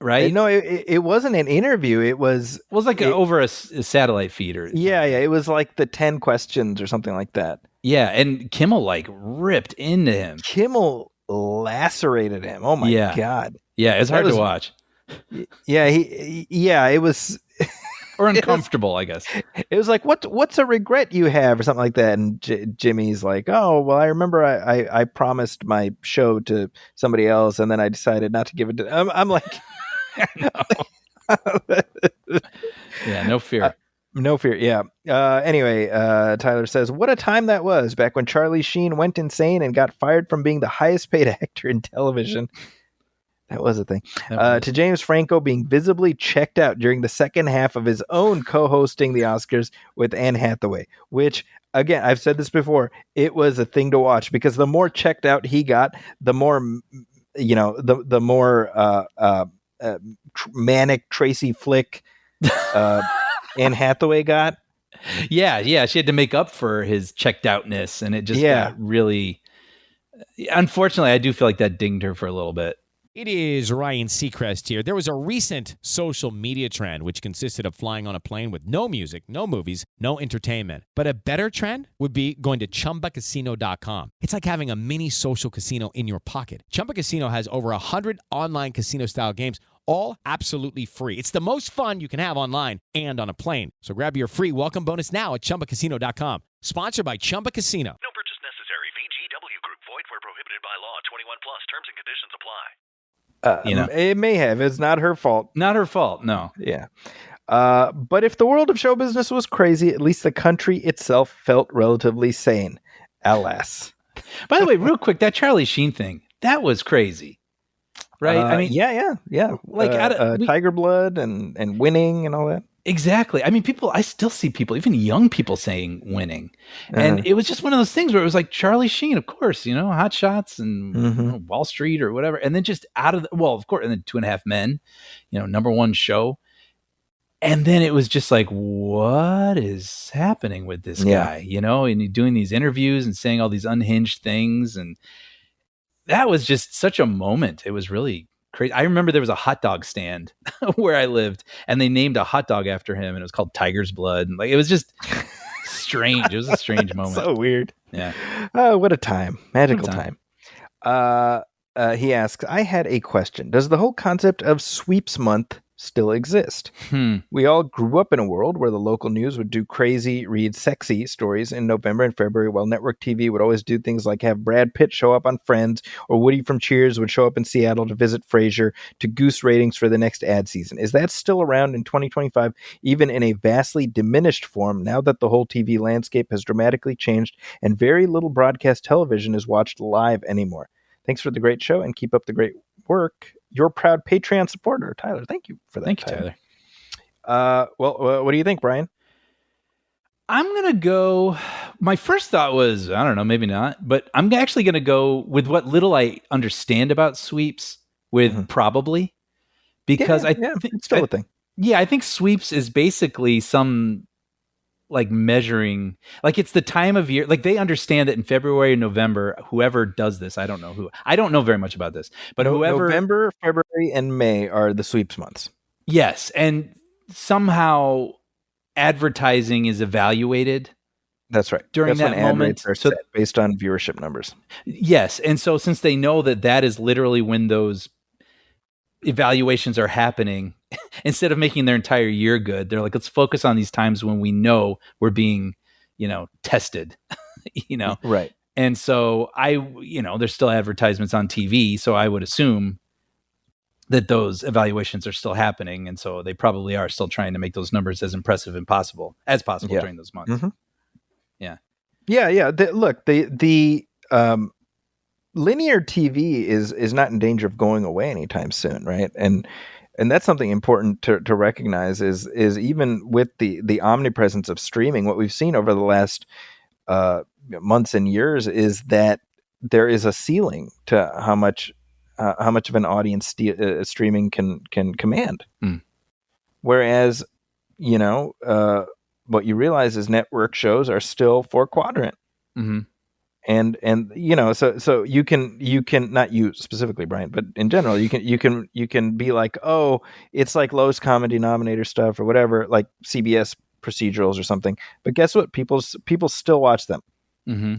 right?
No, it wasn't an interview. It was
like over a satellite feed or
yeah. It was like the 10 questions or something like that.
Yeah, and Kimmel like ripped into him.
Kimmel lacerated him. Oh my God.
Yeah, it's hard to watch.
Yeah, it was.
Or uncomfortable, I guess.
It was like, what's a regret you have or something like that. And Jimmy's like, oh, well, I remember I promised my show to somebody else and then I decided not to give it to them. I'm like,
yeah, no fear.
No fear. Yeah. Anyway, Tyler says, what a time that was back when Charlie Sheen went insane and got fired from being the highest paid actor in television. That was a thing. To James Franco being visibly checked out during the second half of his own co-hosting the Oscars with Anne Hathaway, which, again, I've said this before, it was a thing to watch because the more checked out he got, the more, the more manic Tracy Flick Anne Hathaway got.
Yeah. She had to make up for his checked outness, and it just got really. Unfortunately, I do feel like that dinged her for a little bit.
It is Ryan Seacrest here. There was a recent social media trend which consisted of flying on a plane with no music, no movies, no entertainment. But a better trend would be going to ChumbaCasino.com. It's like having a mini social casino in your pocket. Chumba Casino has over 100 online casino-style games, all absolutely free. It's the most fun you can have online and on a plane. So grab your free welcome bonus now at ChumbaCasino.com. Sponsored by Chumba Casino.
No purchase necessary. VGW Group. Void where prohibited by law. 21 plus. Terms and conditions apply.
It may have. It's not her fault.
Not her fault, no.
Yeah. But if the world of show business was crazy, at least the country itself felt relatively sane. Alas.
By the way, real quick, that Charlie Sheen thing, that was crazy. Right? I mean,
yeah. Like Tiger Blood and winning and all that.
Exactly. I mean, I still see people, even young people saying winning. And it was just one of those things where it was like Charlie Sheen, of course, Hot Shots and Wall Street or whatever. And then just of course, and then 2.5 Men, number one show. And then it was just like, what is happening with this guy, and doing these interviews and saying all these unhinged things. And that was just such a moment. It was really crazy. I remember there was a hot dog stand where I lived and they named a hot dog after him and it was called Tiger's Blood. And like, it was just strange. It was a strange moment.
So weird.
Yeah.
Oh, what a time. Magical time. he asks, I had a question. Does the whole concept of sweeps month still exist? We all grew up in a world where the local news would do crazy, read sexy stories in November and February, while network TV would always do things like have Brad Pitt show up on Friends, or Woody from Cheers would show up in Seattle to visit Frasier to goose ratings for the next ad season. Is that still around in 2025, even in a vastly diminished form, now that the whole TV landscape has dramatically changed and very little broadcast television is watched live anymore? Thanks for the great show and keep up the great work. Your proud Patreon supporter, Tyler. Thank you for that.
Thank you, Tyler.
Well, what do you think, Brian?
I'm going to go. My first thought was, I don't know, maybe not, but I'm actually going to go with what little I understand about sweeps with probably, because
it's still a thing.
Yeah, I think sweeps is basically some like measuring, like it's the time of year, like they understand that in February and November, whoever does this, I don't know very much about this, but whoever.
November, February, and May are the sweeps months.
Yes, and somehow advertising is evaluated.
That's right.
During
That's
that
when ad
moment,
rates are set based on viewership numbers.
Yes, and so since they know that is literally when those evaluations are happening, instead of making their entire year good, they're like, let's focus on these times when we know we're being, tested,
Right.
And so there's still advertisements on TV. So I would assume that those evaluations are still happening. And so they probably are still trying to make those numbers as impressive as possible during those months.
Mm-hmm.
Yeah.
Yeah. The linear TV is not in danger of going away anytime soon. Right. And that's something important to recognize is even with the omnipresence of streaming, what we've seen over the last months and years is that there is a ceiling to how much of an audience streaming can command. Whereas, what you realize is network shows are still 4-quadrant.
Mm-hmm.
And so you can not you specifically, Brian, but in general, you can be like, oh, it's like lowest common denominator stuff or whatever, like CBS procedurals or something. But guess what? People still watch them.
Mm-hmm.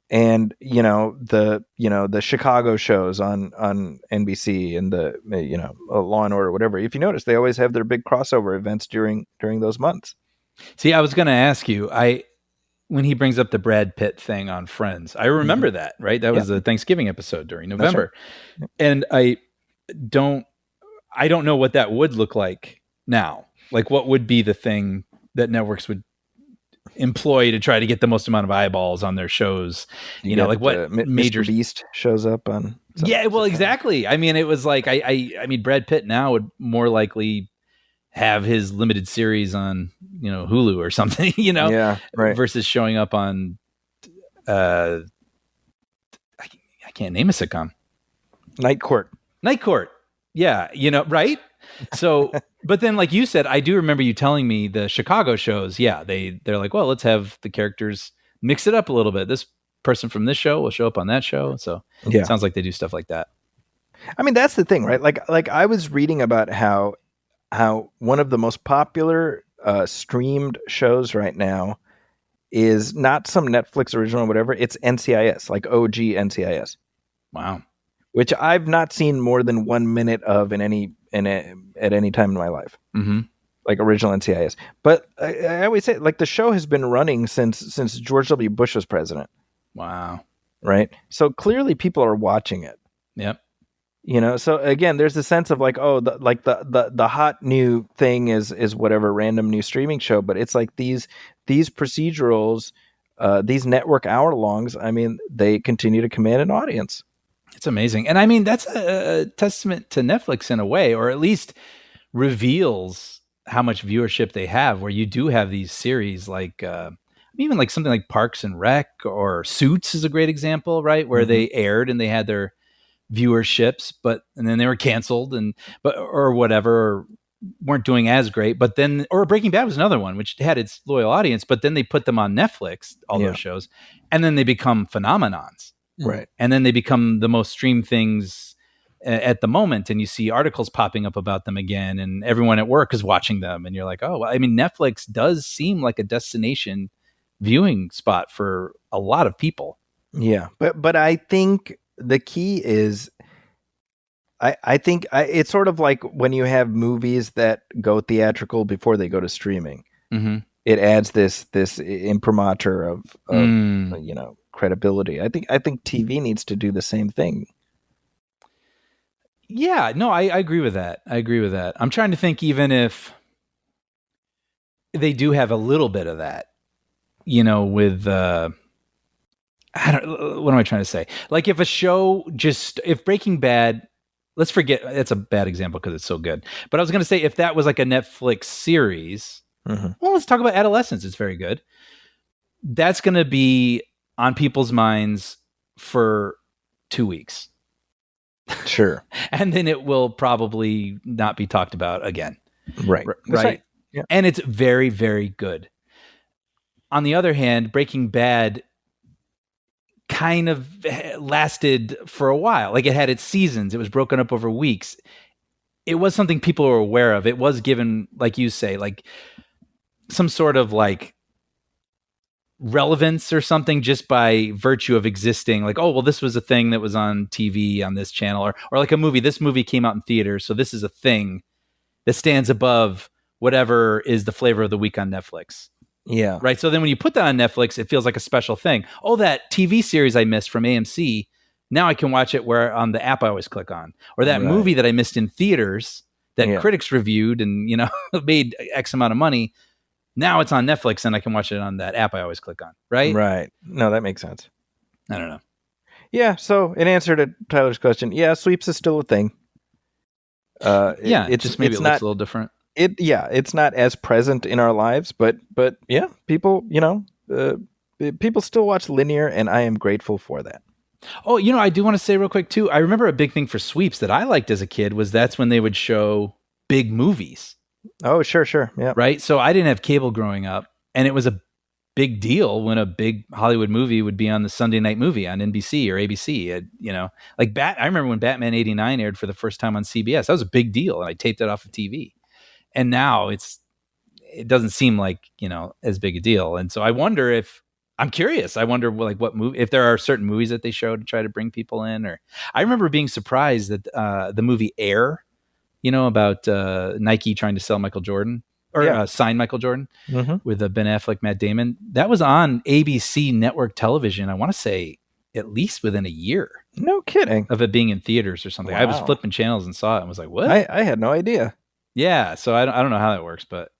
And the Chicago shows on NBC and the Law and Order, whatever. If you notice, they always have their big crossover events during those months.
See, I was going to ask you, when he brings up the Brad Pitt thing on Friends, I remember that, right? That was the Thanksgiving episode during November. Right. And I don't know what that would look like now. Like, what would be the thing that networks would employ to try to get the most amount of eyeballs on their shows? Like what major
Mr. Beast shows up on.
Yeah, well, exactly. I mean, it was like, I mean, Brad Pitt now would more likely have his limited series on, Hulu or something,
yeah, right.
Versus showing up on, I can't name a sitcom.
Night Court.
Yeah. Right. So, but then like you said, I do remember you telling me the Chicago shows. Yeah. They're like, well, let's have the characters mix it up a little bit. This person from this show will show up on that show. So it sounds like they do stuff like that.
I mean, that's the thing, right? Like I was reading about how one of the most popular streamed shows right now is not some Netflix original or whatever. It's NCIS, like OG NCIS.
Wow.
Which I've not seen more than 1 minute of at any time in my life.
Mm-hmm.
Like original NCIS. But I always say, like, the show has been running since George W. Bush was president.
Wow.
Right? So clearly people are watching it.
Yep.
So again, there's the sense of like, oh, the hot new thing is whatever random new streaming show, but it's like these procedurals, these network hour longs. I mean, they continue to command an audience.
It's amazing, and I mean that's a testament to Netflix in a way, or at least reveals how much viewership they have. Where you do have these series like even like something like Parks and Rec or Suits is a great example, right? Where they aired and they had their viewerships, and then they were canceled or whatever, or weren't doing as great. But then, or Breaking Bad was another one which had its loyal audience, but then they put them on Netflix, all those shows, and then they become phenomenons,
right?
And then they become the most streamed things at the moment, and you see articles popping up about them again, and everyone at work is watching them, and you're like, oh, well, I mean, Netflix does seem like a destination viewing spot for a lot of people.
Yeah, but I think the key is, I think it's sort of like when you have movies that go theatrical before they go to streaming.
Mm-hmm.
It adds this imprimatur of
Mm.
credibility. I think TV needs to do the same thing.
Yeah, no, I agree with that. I'm trying to think even if they do have a little bit of that, with what am I trying to say? Like if a show if Breaking Bad, let's forget, it's a bad example because it's so good. But I was going to say if that was like a Netflix series, well, let's talk about Adolescence. It's very good. That's going to be on people's minds for 2 weeks.
Sure.
And then it will probably not be talked about again.
Right.
Right.
Yeah.
And it's very, very good. On the other hand, Breaking Bad kind of lasted for a while. Like it had its seasons. It was broken up over weeks. It was something people were aware of. It was given, like you say, like some sort of like relevance or something just by virtue of existing. Like, oh, well, this was a thing that was on TV on this channel, or like a movie. This movie came out in theaters, so this is a thing that stands above whatever is the flavor of the week on Netflix.
Yeah.
Right. So then when you put that on Netflix, it feels like a special thing. Oh, that TV series I missed from AMC. Now I can watch it where on the app I always click on, or that movie that I missed in theaters that critics reviewed and, made X amount of money. Now it's on Netflix and I can watch it on that app I always click on. Right.
Right. No, that makes sense.
I don't know.
Yeah. So in answer to Tyler's question, yeah, sweeps is still a thing.
It's just maybe it looks a little different.
It's not as present in our lives, but yeah, people, people still watch linear, and I am grateful for that.
Oh, I do want to say real quick too. I remember a big thing for sweeps that I liked as a kid was that's when they would show big movies.
Oh, sure, yeah.
Right. So I didn't have cable growing up, and it was a big deal when a big Hollywood movie would be on the Sunday night movie on NBC or ABC. I remember when Batman '89 aired for the first time on CBS. That was a big deal, and I taped it off of TV. And now it doesn't seem like, as big a deal. And so I'm curious. I wonder like what movie, if there are certain movies that they show to try to bring people in, or I remember being surprised that the movie Air, about Nike trying to sell Michael Jordan or sign Michael Jordan with Ben Affleck, Matt Damon. That was on ABC network television. I want to say at least within a year.
No kidding.
Of it being in theaters or something. Wow. I was flipping channels and saw it and was like, what?
I had no idea.
Yeah, so I don't know how that works, but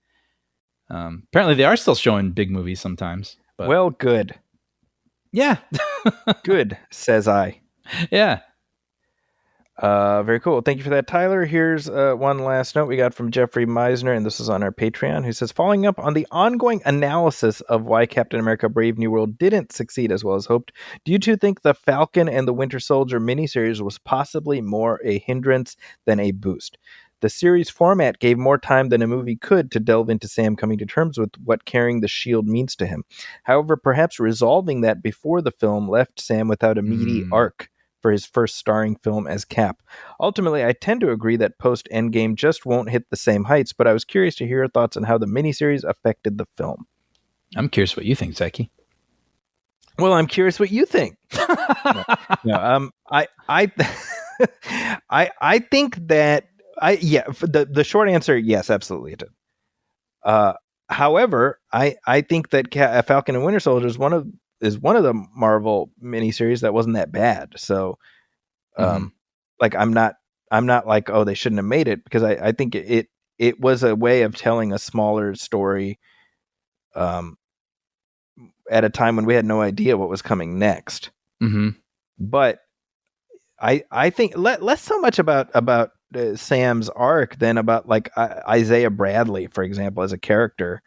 apparently they are still showing big movies sometimes. But.
Well, good.
Yeah.
Good, says I.
Yeah.
Very cool. Thank you for that, Tyler. Here's one last note we got from Jeffrey Meisner, and this is on our Patreon, who says, following up on the ongoing analysis of why Captain America Brave New World didn't succeed as well as hoped, do you two think the Falcon and the Winter Soldier miniseries was possibly more a hindrance than a boost? The series format gave more time than a movie could to delve into Sam coming to terms with what carrying the shield means to him. However, perhaps resolving that before the film left Sam without a meaty arc for his first starring film as Cap. Ultimately, I tend to agree that post-Endgame just won't hit the same heights, but I was curious to hear your thoughts on how the miniseries affected the film.
I'm curious what you think, Zyke.
Well, I'm curious what you think. I think that the short answer, yes, absolutely it did. However, I think that Falcon and Winter Soldier is one of the Marvel miniseries that wasn't that bad. So, like I'm not like, oh, they shouldn't have made it, because I think it was a way of telling a smaller story, at a time when we had no idea what was coming next. But I think less so much about Sam's arc than about like Isaiah Bradley, for example, as a character.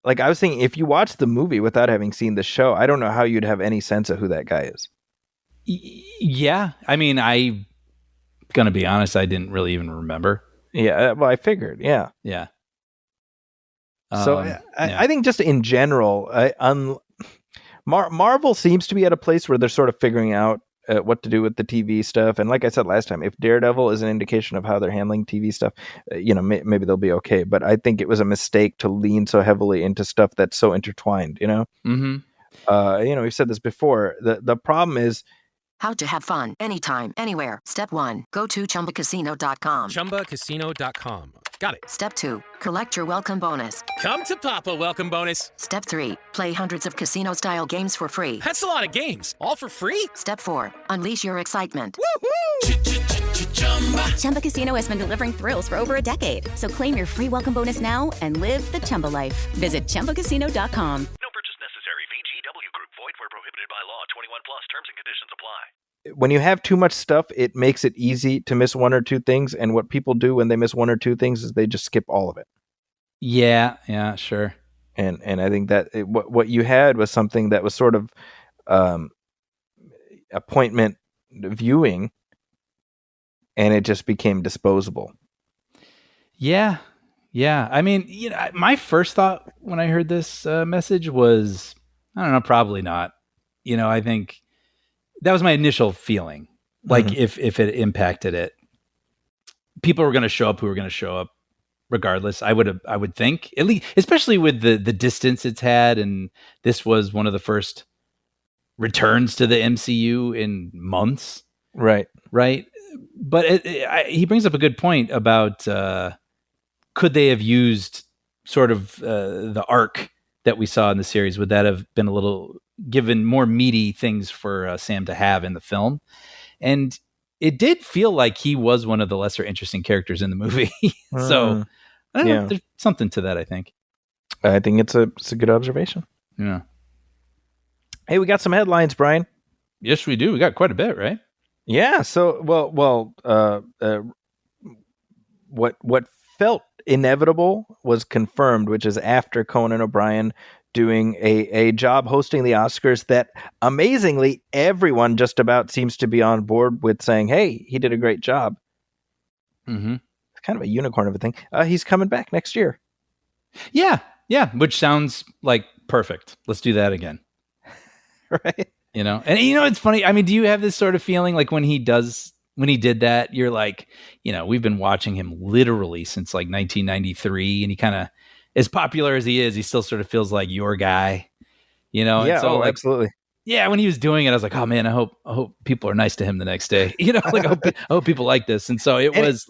Like I was thinking, if you watch the movie without having seen the show, I don't know how you'd have any sense of who that guy is.
Yeah, I mean, I'm gonna be honest, I didn't really even remember.
Yeah, well, I figured. Yeah. So I think just in general, Marvel seems to be at a place where they're sort of figuring out what to do with the TV stuff. And like I said last time, if Daredevil is an indication of how they're handling TV stuff, maybe they'll be okay. But I think it was a mistake to lean so heavily into stuff that's so intertwined, We've said this before. The problem is
How to have fun anytime, anywhere. Step 1. Go to ChumbaCasino.com.
ChumbaCasino.com. Got it.
Step 2. Collect your welcome bonus.
Come to Papa welcome bonus.
Step 3. Play hundreds of casino-style games for free.
That's a lot of games. All for free?
Step 4. Unleash your excitement.
Woohoo!
Chumba Casino has been delivering thrills for over a decade. So claim your free welcome bonus now and live the Chumba life. Visit ChumbaCasino.com.
No purchase necessary. VGW Group. Void where prohibited by law. 21 plus. Terms and conditions apply.
When you have too much stuff, it makes it easy to miss one or two things. And what people do when they miss one or two things is they just skip all of it.
Yeah, sure.
And I think that what you had was something that was sort of appointment viewing, and it just became disposable.
Yeah. I mean, my first thought when I heard this message was, I don't know, probably not. I think that was my initial feeling. Like if it impacted it, people were going to show up who were going to show up regardless. I would think, at least, especially with the distance it's had, and this was one of the first returns to the MCU in months.
Right.
But he brings up a good point about could they have used sort of the arc that we saw in the series? Would that have been a little given more meaty things for Sam to have in the film? And it did feel like he was one of the lesser interesting characters in the movie. So I don't know, there's something to that, I think.
I think it's a good observation.
Yeah.
Hey, we got some headlines, Brian.
Yes, we do. We got quite a bit, right?
Yeah. So, what felt inevitable was confirmed, which is after Conan O'Brien doing a job hosting the Oscars that amazingly everyone just about seems to be on board with, saying, hey, he did a great job.
Mm-hmm.
It's kind of a unicorn of a thing. He's coming back next year.
Yeah, which sounds like perfect. Let's do that again.
Right.
And it's funny. I mean, do you have this sort of feeling like when he did that, you're like, we've been watching him literally since like 1993, and he kind of, as popular as he is, he still sort of feels like your guy,
Yeah.
And so,
absolutely.
Yeah. When he was doing it, I was like, oh man, I hope people are nice to him the next day. Like I hope people like this. And so it was,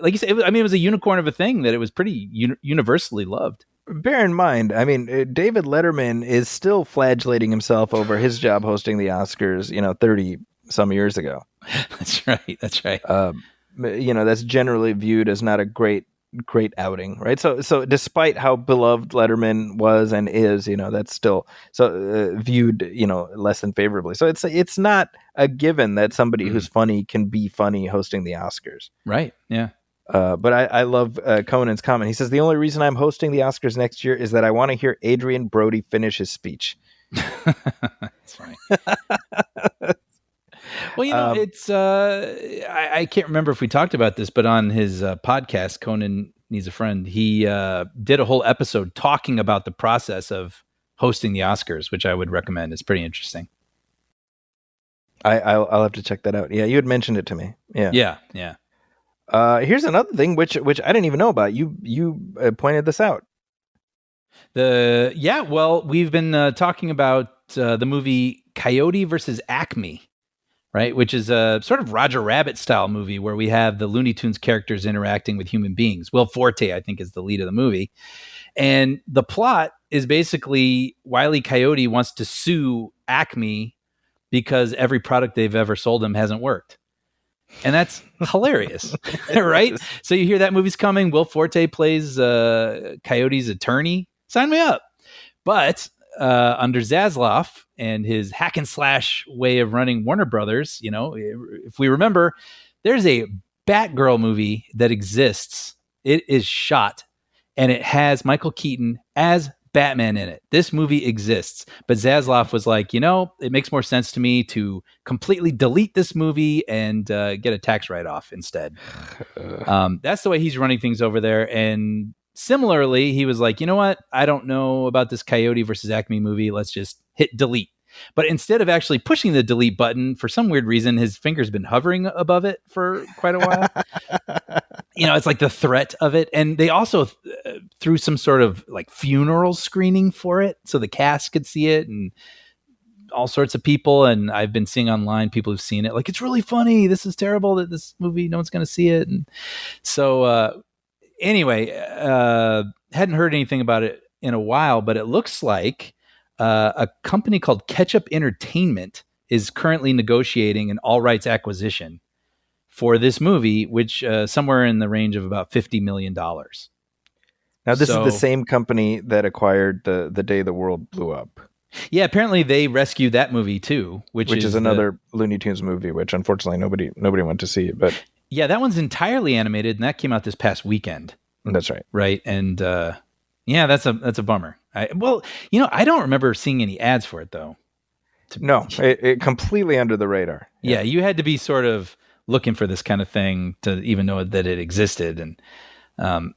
like you said, it was a unicorn of a thing that it was pretty universally loved.
Bear in mind, I mean, David Letterman is still flagellating himself over his job hosting the Oscars, 30 some years ago.
That's right.
That's generally viewed as not a great outing, right? So despite how beloved Letterman was and is, that's still viewed, less than favorably. So it's not a given that somebody who's funny can be funny hosting the Oscars.
Right. Yeah.
But I love Conan's comment. He says, the only reason I'm hosting the Oscars next year is that I want to hear Adrian Brody finish his speech.
That's funny. Well, it's I can't remember if we talked about this, but on his podcast, Conan Needs a Friend, he did a whole episode talking about the process of hosting the Oscars, which I would recommend. It's pretty interesting.
I'll have to check that out. Yeah, you had mentioned it to me. Yeah. Here's another thing which I didn't even know about. You pointed this out.
Well, we've been talking about the movie Coyote versus Acme, right? Which is a sort of Roger Rabbit style movie where we have the Looney Tunes characters interacting with human beings. Will Forte, I think, is the lead of the movie. And the plot is basically Wile E. Coyote wants to sue Acme because every product they've ever sold him hasn't worked. And that's hilarious, right? So you hear that movie's coming. Will Forte plays Coyote's attorney. Sign me up. But under Zaslav and his hack and slash way of running Warner Brothers, if we remember, there's a Batgirl movie that exists. It is shot, and it has Michael Keaton as Batman in it. This movie exists, but Zaslav was like, it makes more sense to me to completely delete this movie and get a tax write-off instead. That's the way he's running things over there. And similarly, he was like, you know what? I don't know about this Coyote versus Acme movie. Let's just hit delete. But instead of actually pushing the delete button, for some weird reason, his finger's been hovering above it for quite a while. It's like the threat of it. And they also threw some sort of like funeral screening for it so the cast could see it. And all sorts of people, and I've been seeing online people who've seen it. Like, it's really funny. This is terrible that this movie, no one's going to see it. And so anyway, hadn't heard anything about it in a while, but it looks like a company called Ketchup Entertainment is currently negotiating an all rights acquisition for this movie, which somewhere in the range of about $50 million.
Now, this is the same company that acquired the Day the World Blew Up.
Yeah, apparently they rescued that movie too, which is
another Looney Tunes movie, which unfortunately nobody went to see. But
yeah, that one's entirely animated, and that came out this past weekend.
That's right.
Right, and yeah, that's a bummer. I don't remember seeing any ads for it though.
No, it completely under the radar.
Yeah, you had to be sort of looking for this kind of thing to even know that it existed. And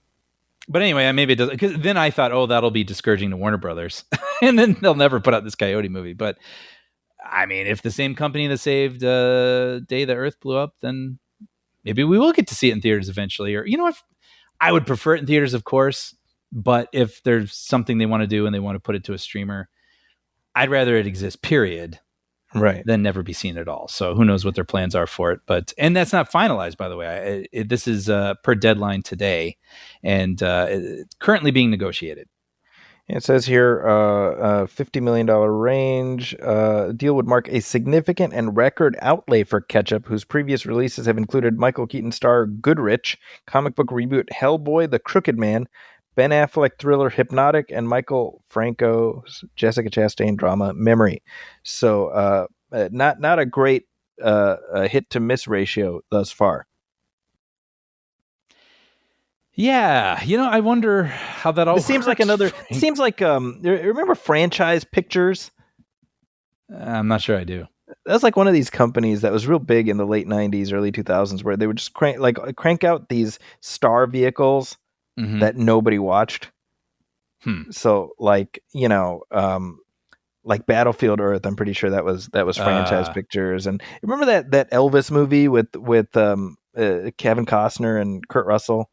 but anyway, maybe it doesn't, because then I thought, oh, that'll be discouraging to Warner Brothers and then they'll never put out this Coyote movie. But I mean, if the same company that saved Day the Earth Blew Up, then maybe we will get to see it in theaters eventually. Or, if I would prefer it in theaters, of course, but if there's something they want to do and they want to put it to a streamer, I'd rather it exist, period.
Right.
Than never be seen at all. So who knows what their plans are for it. And that's not finalized, by the way. This is per deadline today, and it's currently being negotiated.
It says here, $50 million range. Deal would mark a significant and record outlay for Ketchup, whose previous releases have included Michael Keaton star Goodrich, comic book reboot Hellboy, The Crooked Man, Ben Affleck thriller Hypnotic, and Michael Franco's Jessica Chastain drama Memory. So not a great hit to miss ratio thus far.
Yeah, I wonder how that all.
It seems like another. It seems like remember Franchise Pictures?
I'm not sure I do.
That's like one of these companies that was real big in the late '90s, early 2000s, where they would just crank out these star vehicles that nobody watched. So like Battlefield Earth, I'm pretty sure that was Franchise Pictures. And remember that Elvis movie with Kevin Costner and Kurt Russell?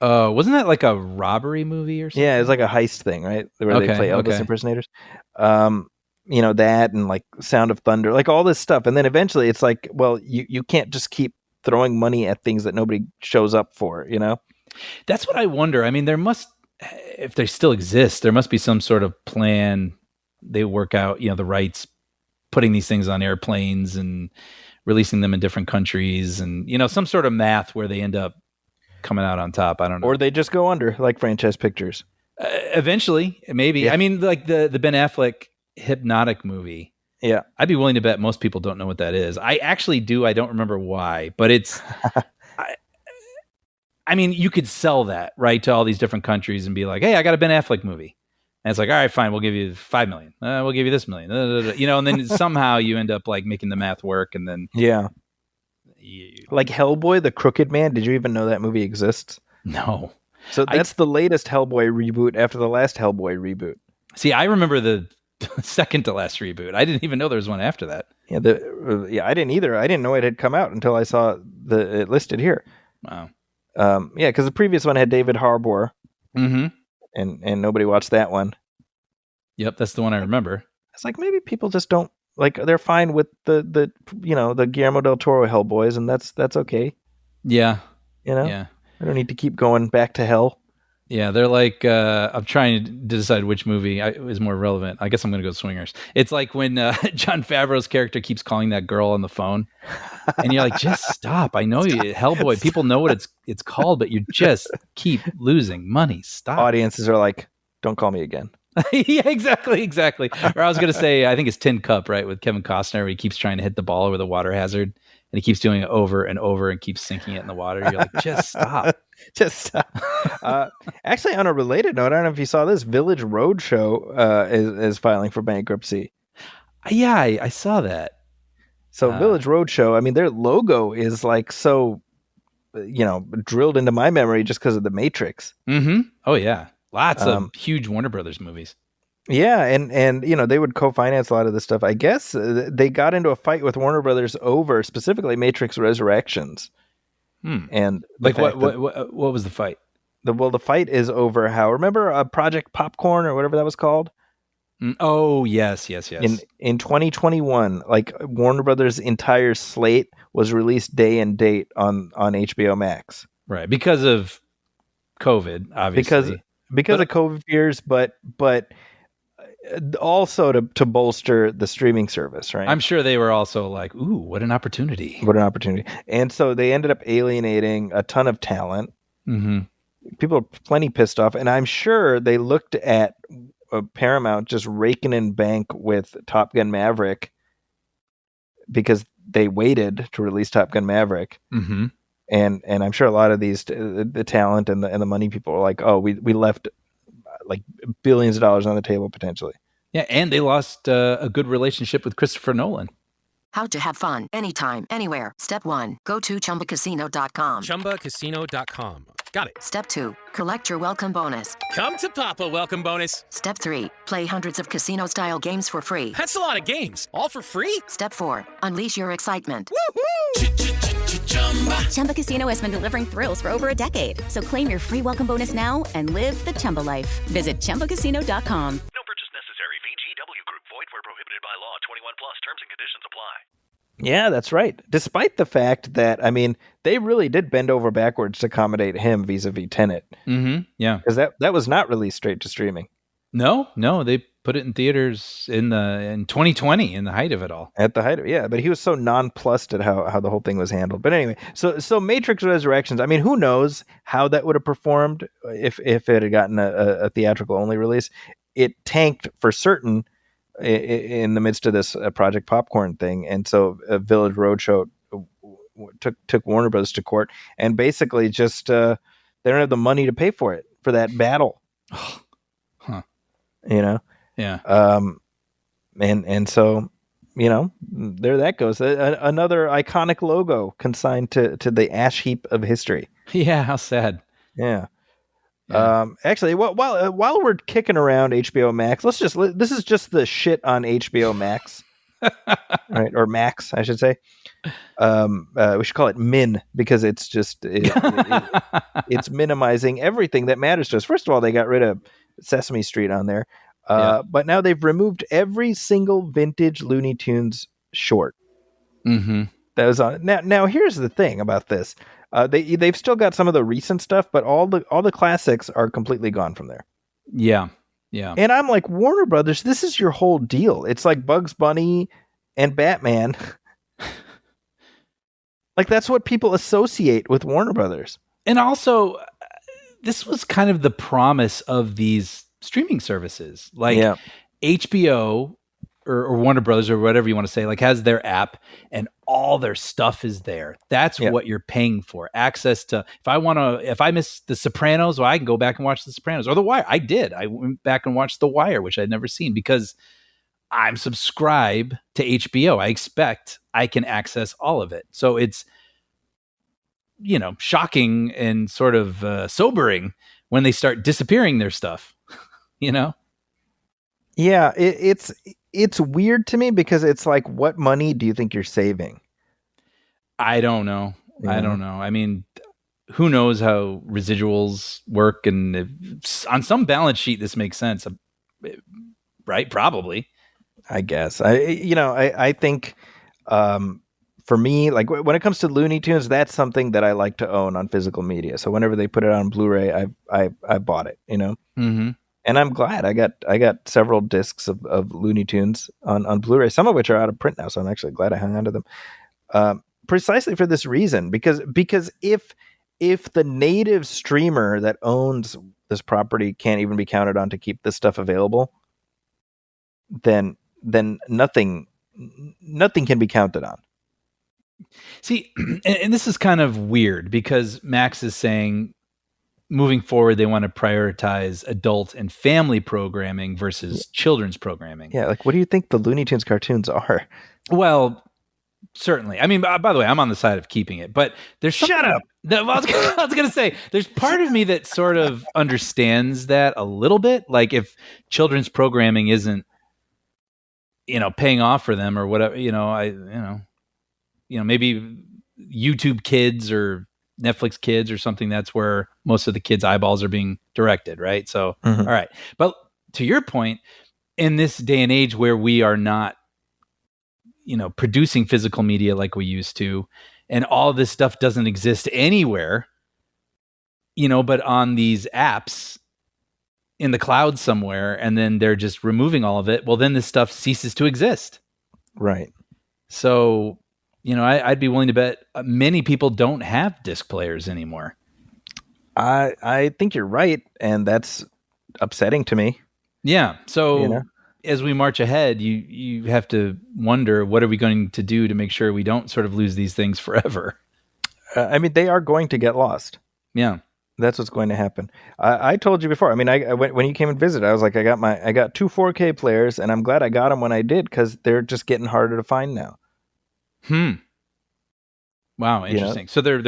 Wasn't that like a robbery movie or something?
Yeah, it was like a heist thing, right? Where they play Elvis impersonators. That and like Sound of Thunder, like all this stuff. And then eventually it's like, well, you can't just keep throwing money at things that nobody shows up for, That's what I wonder. I mean, if they still exist, there must be some sort of plan. They work out, the rights, putting these things on airplanes and releasing them in different countries, and some sort of math where they end up coming out on top. I don't know. Or they just go under, like Franchise Pictures.
Eventually, maybe. Yeah. I mean, like the Ben Affleck Hypnotic movie.
Yeah,
I'd be willing to bet most people don't know what that is. I actually do. I don't remember why, but it's. I mean, you could sell that, right, to all these different countries and be like, hey, I got a Ben Affleck movie. And it's like, all right, fine, we'll give you $5 million. We'll give you this $1 million. And then somehow you end up like making the math work. And then.
Yeah. Like Hellboy, The Crooked Man. Did you even know that movie exists?
No.
So that's the latest Hellboy reboot after the last Hellboy reboot.
See, I remember the second to last reboot. I didn't even know there was one after that.
Yeah, I didn't either. I didn't know it had come out until I saw it listed here.
Wow.
Because the previous one had David Harbour, and nobody watched that one.
Yep, that's the one I remember.
It's like maybe people just don't like. They're fine with the Guillermo del Toro Hellboys, and that's okay.
Yeah,
Yeah, I don't need to keep going back to hell.
Yeah, they're like, I'm trying to decide which movie is more relevant. I guess I'm going to go Swingers. It's like when Jon Favreau's character keeps calling that girl on the phone, and you're like, just stop. I know you, Hellboy. People know what it's called, but you just keep losing money. Stop.
Audiences are like, don't call me again.
Yeah, exactly. Or I was going to say, I think it's Tin Cup, right, with Kevin Costner, where he keeps trying to hit the ball over the water hazard, and he keeps doing it over and over and keeps sinking it in the water. You're like, just stop.
Just stop. Actually, on a related note, I don't know if you saw this, Village Roadshow is filing for bankruptcy.
Yeah, I saw that.
So Village Roadshow, I mean, their logo is like so, drilled into my memory just because of The Matrix.
Mm-hmm. Oh, yeah. Lots of huge Warner Brothers movies.
Yeah, and they would co-finance a lot of this stuff. I guess they got into a fight with Warner Brothers over specifically Matrix Resurrections. And
like what was the fight?
The fight is over how, remember Project Popcorn or whatever that was called?
Oh, yes.
In 2021, like Warner Brothers' entire slate was released day and date on HBO Max.
Right, because of COVID, obviously.
Because of COVID fears, but also to bolster the streaming service, right?
I'm sure they were also like, ooh, what an opportunity.
What an opportunity. And so they ended up alienating a ton of talent.
Mm-hmm.
People are plenty pissed off. And I'm sure they looked at Paramount just raking in bank with Top Gun Maverick because they waited to release Top Gun Maverick.
Mm-hmm.
And I'm sure a lot of these, the talent and the money people are like, oh, we left like billions of dollars on the table potentially.
Yeah, and they lost a good relationship with Christopher Nolan.
How to have fun anytime, anywhere. Step 1. Go to ChumbaCasino.com.
ChumbaCasino.com. Got it.
Step 2. Collect your welcome bonus.
Come to Papa welcome bonus.
Step 3. Play hundreds of casino-style games for free.
That's a lot of games. All for free?
Step 4. Unleash your excitement.
Woohoo!
Chumba Casino has been delivering thrills for over a decade. So claim your free welcome bonus now and live the Chumba life. Visit ChumbaCasino.com.
No purchase necessary. VGW Group. Void where prohibited by law. 21 plus. Terms and conditions apply.
Yeah, that's right. Despite the fact that, I mean, they really did bend over backwards to accommodate him vis-a-vis Tenet.
Mm-hmm. Yeah.
Because that was not released straight to streaming.
No, they put it in theaters in 2020, in the height of it all.
At the height of it, yeah. But he was so nonplussed at how the whole thing was handled. But anyway, so Matrix Resurrections, I mean, who knows how that would have performed if it had gotten a theatrical only release. It tanked for certain in the midst of this Project Popcorn thing. And so Village Roadshow took Warner Brothers to court and basically just they don't have the money to pay for it, for that battle.
Huh.
You know?
Yeah.
And so, you know, there that goes. Another iconic logo consigned to the ash heap of history.
Yeah, how sad.
Yeah. Actually, while we're kicking around HBO Max, this is just the shit on HBO Max, right? Or Max, I should say. We should call it Min because it's just it's minimizing everything that matters to us. First of all, they got rid of Sesame Street on there, but now they've removed every single vintage Looney Tunes short.
Mm-hmm.
That was on. Now here's the thing about this. They've still got some of the recent stuff, but all the classics are completely gone from there.
Yeah.
And I'm like, Warner Brothers, this is your whole deal. It's like Bugs Bunny and Batman. Like that's what people associate with Warner Brothers.
And also, this was kind of the promise of these streaming services, like HBO or Warner Brothers or whatever you want to say, like has their app and all their stuff is there. That's what you're paying for. Access to, if I miss The Sopranos, well, I can go back and watch The Sopranos or The Wire. I did. I went back and watched The Wire, which I'd never seen because I'm subscribed to HBO. I expect I can access all of it. So it's, you know, shocking and sort of sobering when they start disappearing their stuff, you know?
Yeah, it's weird to me because it's like, what money do you think you're saving?
I don't know.
Yeah.
I don't know. I mean, who knows how residuals work? And on some balance sheet, this makes sense, right? Probably.
I guess. I think for me, like when it comes to Looney Tunes, that's something that I like to own on physical media. So whenever they put it on Blu-ray, I bought it, you know?
Mm-hmm.
And I'm glad I got several discs of Looney Tunes on Blu-ray, some of which are out of print now. So I'm actually glad I hung on to them. Precisely for this reason, because if the native streamer that owns this property can't even be counted on to keep this stuff available, then nothing can be counted on.
See, and this is kind of weird because Max is saying moving forward, they want to prioritize adult and family programming versus children's programming.
Yeah. Like, what do you think the Looney Tunes cartoons are?
Well, certainly. I mean, by the way, I'm on the side of keeping it, but there's
Shut up.
I was going to say, there's part of me that sort of understands that a little bit. Like if children's programming isn't, paying off for them or whatever, maybe YouTube Kids or Netflix Kids or something, that's where most of the kids' eyeballs are being directed. Right. So, All right. But to your point, in this day and age where we are not, producing physical media like we used to, and all this stuff doesn't exist anywhere, but on these apps in the cloud somewhere, and then they're just removing all of it. Well, then this stuff ceases to exist.
Right.
So, I'd be willing to bet many people don't have disc players anymore.
I think you're right, and that's upsetting to me.
Yeah. So as we march ahead, you have to wonder, what are we going to do to make sure we don't sort of lose these things forever?
I mean, they are going to get lost.
Yeah.
That's what's going to happen. I told you before. I mean, when you came and visited, I was like, I got 2 4K players, and I'm glad I got them when I did, because they're just getting harder to find now.
Wow, interesting. So they're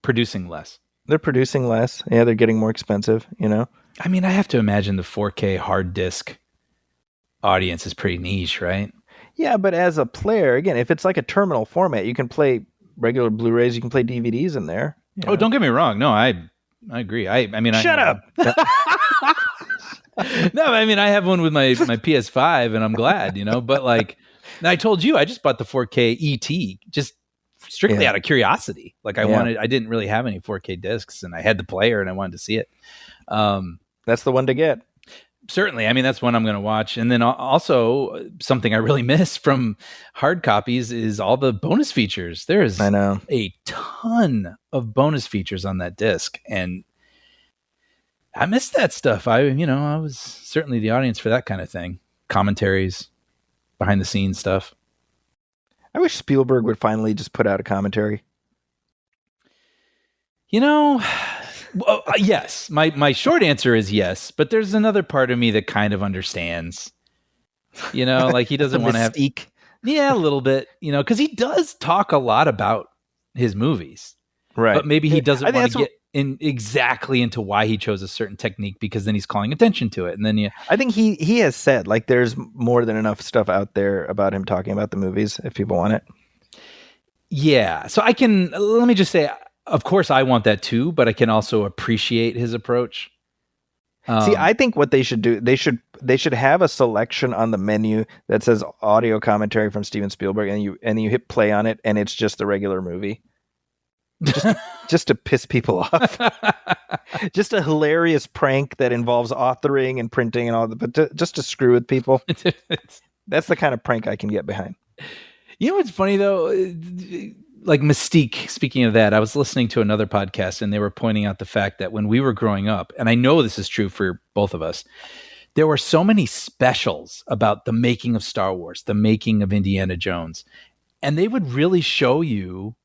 producing less.
They're producing less. Yeah, they're getting more expensive.
I mean, I have to imagine the 4K hard disk audience is pretty niche, right?
Yeah, but as a player, again, if it's like a terminal format, you can play regular Blu-rays, you can play DVDs in there.
Oh, don't get me wrong. No, I agree. I mean,
shut up.
No, I mean, I have one with my PS5, and I'm glad, But like, I told you, I just bought the 4K ET just strictly out of curiosity. Like, I didn't really have any 4K discs, and I had the player, and I wanted to see it.
That's the one to get.
Certainly. I mean, that's one I'm going to watch. And then also something I really miss from hard copies is all the bonus features. There is a ton of bonus features on that disc, and I miss that stuff. I was certainly the audience for that kind of thing. Commentaries, behind the scenes stuff.
I wish Spielberg would finally just put out a commentary.
Well, yes. My short answer is yes, but there's another part of me that kind of understands. Like, he doesn't want to have
mystique.
Yeah, a little bit. Because he does talk a lot about his movies,
right?
But maybe he doesn't want to get exactly into why he chose a certain technique, because then he's calling attention to it, and then
I think he has said, like, there's more than enough stuff out there about him talking about the movies if people want it.
Yeah. So let me just say, of course, I want that too, but I can also appreciate his approach.
See, I think what they should do, they should have a selection on the menu that says audio commentary from Steven Spielberg, and you hit play on it, and it's just the regular movie, just to piss people off. Just a hilarious prank that involves authoring and printing and all that, but just to screw with people. That's the kind of prank I can get behind.
You know what's funny though? Like Mystique, speaking of that, I was listening to another podcast, and they were pointing out the fact that when we were growing up, and I know this is true for both of us, there were so many specials about the making of Star Wars, the making of Indiana Jones, and they would really show you,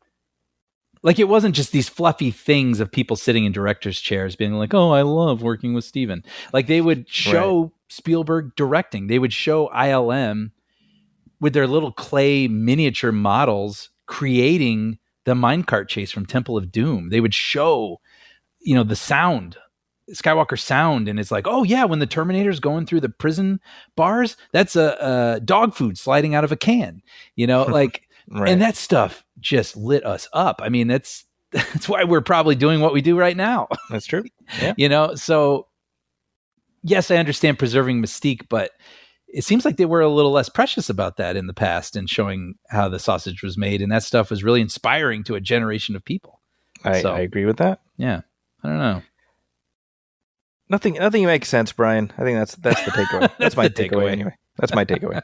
like, it wasn't just these fluffy things of people sitting in director's chairs being like, oh, I love working with Steven. Like, they would show Spielberg directing. They would show ILM with their little clay miniature models creating the minecart chase from Temple of Doom. They would show, the sound, Skywalker sound, and it's like, oh yeah, when the Terminator's going through the prison bars, that's a dog food sliding out of a can, like, and that stuff just lit us up. I mean, that's why we're probably doing what we do right now.
That's true. Yeah.
So yes, I understand preserving mystique, but it seems like they were a little less precious about that in the past and showing how the sausage was made. And that stuff was really inspiring to a generation of people.
I agree with that.
Yeah. I don't know.
Nothing makes sense, Brian. I think that's the takeaway. That's my takeaway anyway. That's my takeaway.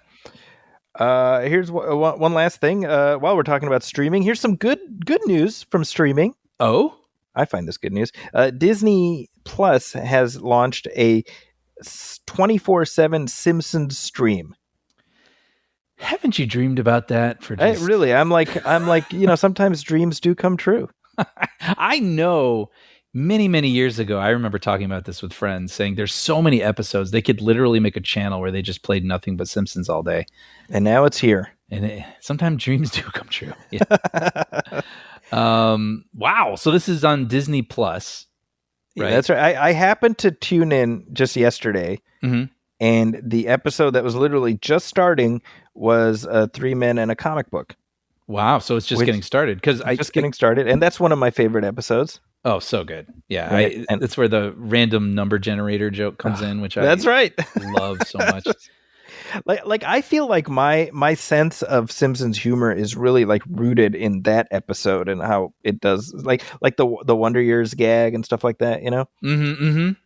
Here's one last thing. While we're talking about streaming, here's some good news from streaming.
Oh?
I find this good news. Disney Plus has launched a 24/7 Simpsons stream.
Haven't you dreamed about that for just...
Really? I'm like, sometimes dreams do come true.
I know many years ago, I remember talking about this with friends, saying there's so many episodes, they could literally make a channel where they just played nothing but Simpsons all day.
And now it's here.
And sometimes dreams do come true. Yeah. Wow. So this is on Disney Plus. Right.
Yeah, that's right. I happened to tune in just yesterday, and the episode that was literally just starting was 3 Men and a Comic Book.
Wow. So it's just getting started.
Getting started. And that's one of my favorite episodes.
Oh, so good. Yeah,
Right. And
that's where the random number generator joke comes in, which I
that's right.
love so much.
Like I feel like my sense of Simpsons humor is really like rooted in that episode and how it does like the Wonder Years gag and stuff like that, you know?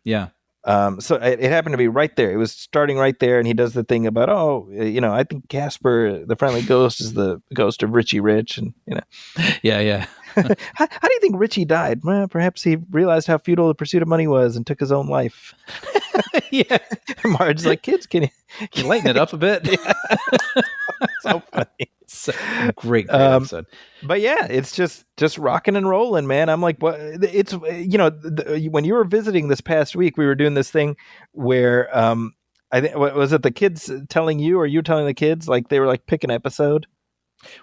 Yeah.
So it happened to be right there. It was starting right there, and he does the thing about, I think Casper, the friendly ghost, is the ghost of Richie Rich, and
Yeah.
how do you think Richie died? Well, perhaps he realized how futile the pursuit of money was and took his own life.
Yeah.
Marge's like, kids, can
you lighten it up a bit?
So funny.
So, great episode.
But yeah, it's just rocking and rolling, man. I'm like, what? It's when you were visiting this past week, we were doing this thing where I think was it the kids telling you or you telling the kids, like they were like pick an episode.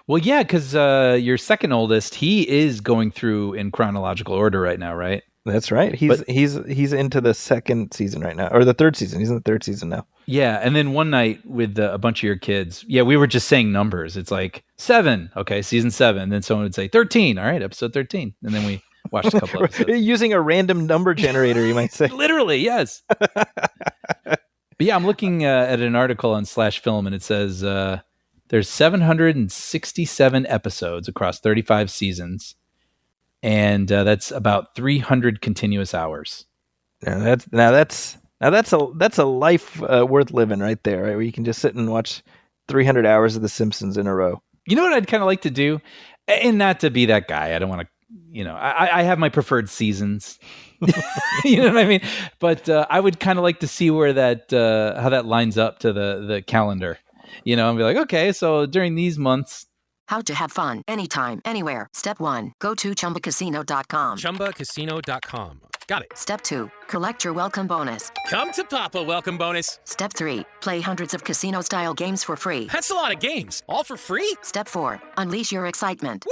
Well, yeah, because your second oldest, he is going through in chronological order right now, right?
That's right. He's into the second season right now, or the third season. He's in the third season now.
Yeah, and then one night with a bunch of your kids, we were just saying numbers. It's like 7, okay, season 7. Then someone would say 13. All right, episode 13, and then we watched a couple episodes
using a random number generator. You might say,
literally, yes. But yeah, I'm looking at an article on /film, and it says there's 767 episodes across 35 seasons. And that's about 300 continuous hours.
Now that's a life worth living right there, right? Where you can just sit and watch 300 hours of The Simpsons in a row.
You know what I'd kind of like to do, and not to be that guy. I don't want to, I have my preferred seasons. You know what I mean? But I would kind of like to see where that how that lines up to the calendar. And be like, okay, so during these months.
How to have fun anytime, anywhere. Step 1, go to ChumbaCasino.com.
ChumbaCasino.com. Got it.
Step 2, collect your welcome bonus.
Come to Papa welcome bonus.
Step 3, play hundreds of casino-style games for free.
That's a lot of games. All for free?
Step 4, unleash your excitement.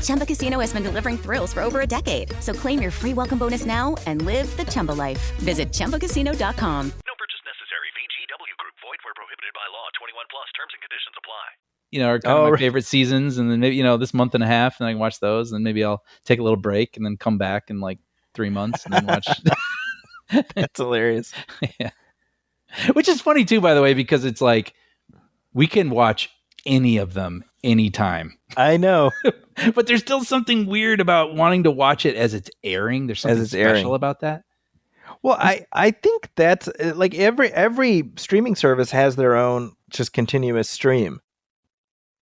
Chumba Casino has been delivering thrills for over a decade. So claim your free welcome bonus now and live the Chumba life. Visit ChumbaCasino.com.
No purchase necessary. VGW Group. Void where prohibited by law. 21 plus. Terms and conditions apply.
Are kind of my favorite seasons, and then maybe this month and a half, and I can watch those, and maybe I'll take a little break and then come back in like 3 months and then watch.
That's hilarious.
Yeah, which is funny too, by the way, because it's like we can watch any of them anytime.
I know,
but there's still something weird about wanting to watch it as it's airing. There's something special about that.
Well, I think that's like every streaming service has their own just continuous stream.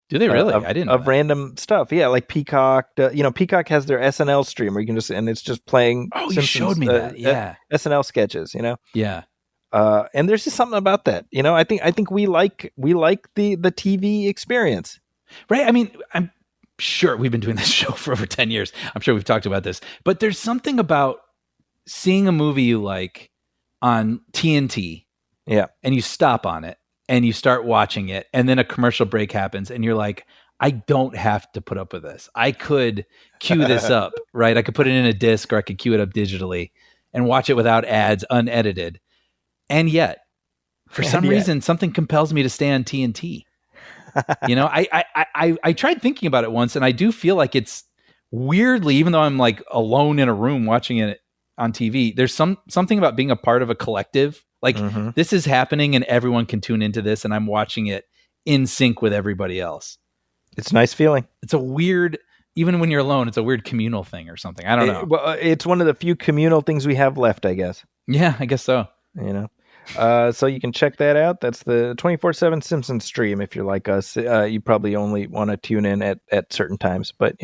Do they really? I didn't know
of random stuff. Yeah, like Peacock. Peacock has their SNL stream where you can and it's just playing.
Oh, you showed me that. Yeah,
SNL sketches.
Yeah.
And there's just something about that. I think we like the TV experience,
right? I mean, I'm sure we've been doing this show for over 10 years. I'm sure we've talked about this, but there's something about seeing a movie you like on TNT, and you stop on it. And you start watching it, and then a commercial break happens, and you're like, I don't have to put up with this. I could cue this up, right? I could put it in a disc, or I could cue it up digitally and watch it without ads, unedited. And yet, for some reason, something compels me to stay on TNT. I tried thinking about it once, and I do feel like it's weirdly, even though I'm like alone in a room watching it on TV, there's something about being a part of a collective. Like this is happening and everyone can tune into this, and I'm watching it in sync with everybody else.
It's a nice feeling.
It's a weird, even when you're alone, it's a weird communal thing or something. I don't know.
Well, it's one of the few communal things we have left, I guess.
Yeah, I guess so.
So you can check that out. That's the 24/7 Simpsons stream. If you're like us, you probably only want to tune in at certain times, but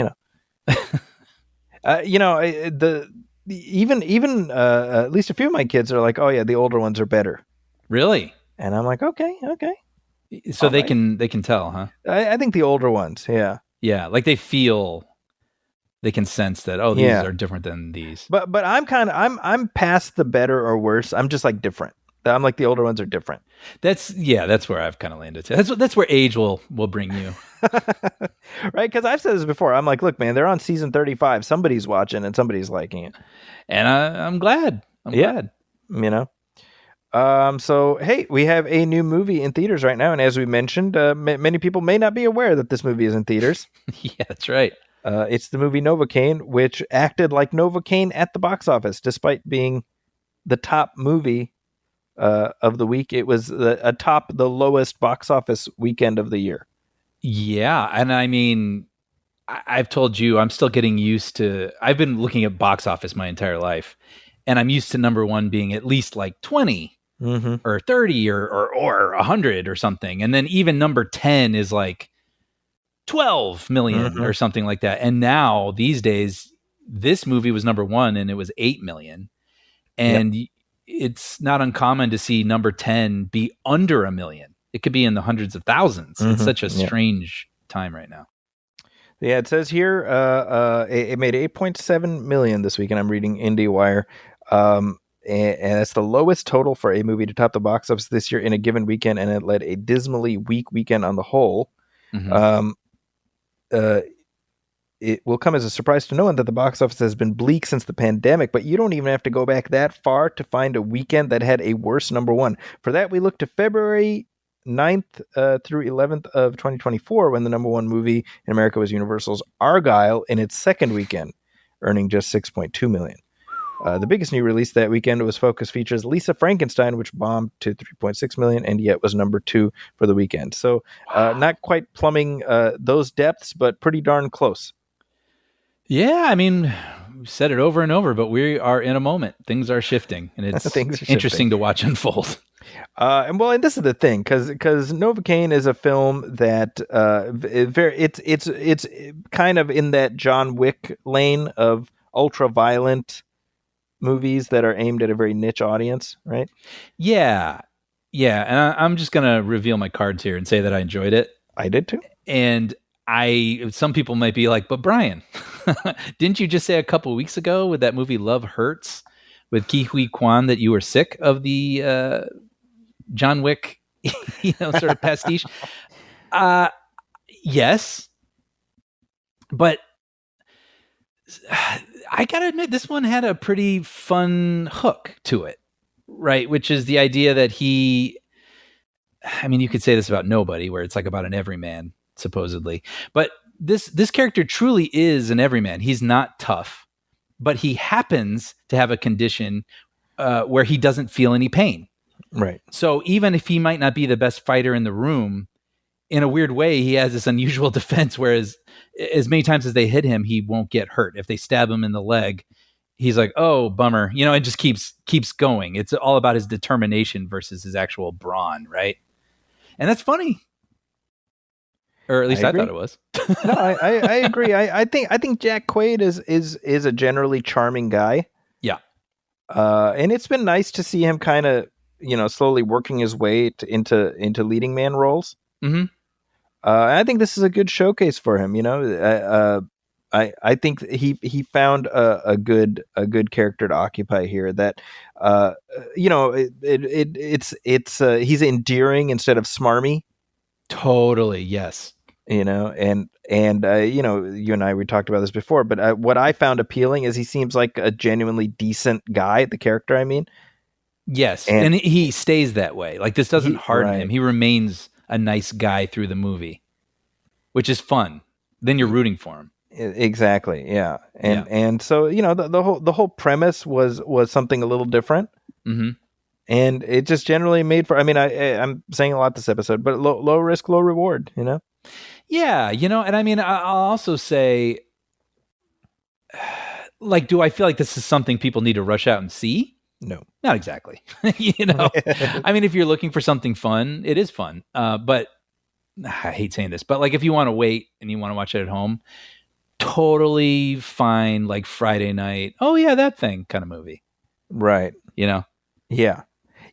even at least a few of my kids are like, oh yeah, the older ones are better.
Really?
And I'm like, okay.
So they can tell, huh?
I think the older ones, yeah,
like they can sense that. Oh, these are different than these.
But I'm past the better or worse. I'm just like different. I'm like the older ones are different.
That's where I've kind of landed to. That's where age will bring you.
Right, because I've said this before. I'm like, look, man, they're on season 35. Somebody's watching and somebody's liking it,
and I'm glad. I'm glad.
So hey, we have a new movie in theaters right now, and as we mentioned, many people may not be aware that this movie is in theaters.
Yeah, that's right.
It's the movie Novocaine, which acted like Novocaine at the box office, despite being the top movie of the week. It was the lowest box office weekend of the year.
Yeah, and I mean, I've told you I'm still getting used to. I've been looking at box office my entire life, and I'm used to number one being at least like 20 or 30 or 100 or something, and then even number 10 is like 12 million or something like that. And now these days, this movie was number one, and it was 8 million, and it's not uncommon to see number 10 be under a million. It could be in the hundreds of thousands. It's such a strange time right now.
Yeah, it says here it made 8.7 million this week, and I'm reading IndieWire. And it's the lowest total for a movie to top the box office this year in a given weekend, and it led a dismally weak weekend on the whole. It will come as a surprise to no one that the box office has been bleak since the pandemic, but you don't even have to go back that far to find a weekend that had a worse number one. For that, we look to February 9th through 11th of 2024, when the number one movie in America was Universal's Argylle in its second weekend, earning just 6.2 million. The biggest new release that weekend was Focus Features' Lisa Frankenstein, which bombed to 3.6 million and yet was number two for the weekend. So not quite plumbing those depths, but pretty darn close.
Yeah, I mean, we've said it over and over, but we are in a moment. Things are shifting, and it's interesting to watch unfold.
And this is the thing, because Novocaine is a film that it's kind of in that John Wick lane of ultra violent movies that are aimed at a very niche audience, right?
Yeah, and I'm just gonna reveal my cards here and say that I enjoyed it.
I did too,
and some people might be like, but Brian, didn't you just say a couple weeks ago with that movie Love Hurts with Ke Huy Quan that you were sick of the John Wick, sort of pastiche? Yes, but I gotta admit, this one had a pretty fun hook to it, right? Which is the idea that you could say this about Nobody, where it's like about an everyman, supposedly. But this character truly is an everyman. He's not tough, but he happens to have a condition where he doesn't feel any pain.
Right.
So even if he might not be the best fighter in the room, in a weird way, he has this unusual defense, whereas as many times as they hit him, he won't get hurt. If they stab him in the leg, he's like, oh, bummer. It just keeps going. It's all about his determination versus his actual brawn, right? And that's funny. Or at least I thought it was.
No, I agree. I think Jack Quaid is a generally charming guy.
Yeah.
And it's been nice to see him kind of, slowly working his way into leading man roles.
Mm-hmm.
I think this is a good showcase for him. I think he found a good character to occupy here. That he's endearing instead of smarmy.
Totally, yes.
You and you and I, we talked about this before, but what I found appealing is he seems like a genuinely decent guy. The character, I mean.
Yes, and he stays that way. Like, this doesn't harden him. He remains a nice guy through the movie, which is fun. Then you're rooting for him.
Exactly. Yeah. And so, the whole premise was something a little different.
Mm-hmm.
And it just generally made for, I'm saying a lot this episode, but low risk, low reward,
Yeah. And I'll also say, like, do I feel like this is something people need to rush out and see?
No,
not exactly. If you're looking for something fun, it is fun. But I hate saying this, but like, if you want to wait and you want to watch it at home, totally fine. Like Friday night. Oh yeah, that thing kind of movie.
Right.
Yeah.
Yeah.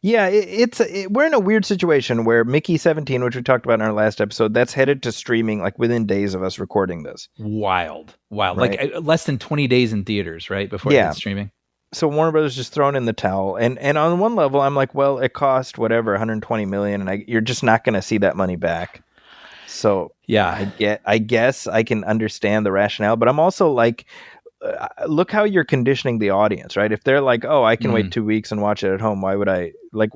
We're in a weird situation where Mickey 17, which we talked about in our last episode, that's headed to streaming like within days of us recording this.
Wild.
Right.
Like less than 20 days in theaters, right? Before it gets streaming.
So Warner Brothers just thrown in the towel, and on one level, I'm like, well, it cost whatever 120 million, and you're just not going to see that money back. So
yeah,
I guess I can understand the rationale, but I'm also like, look how you're conditioning the audience, right? If they're like, oh, I can wait 2 weeks and watch it at home, why would I? Like,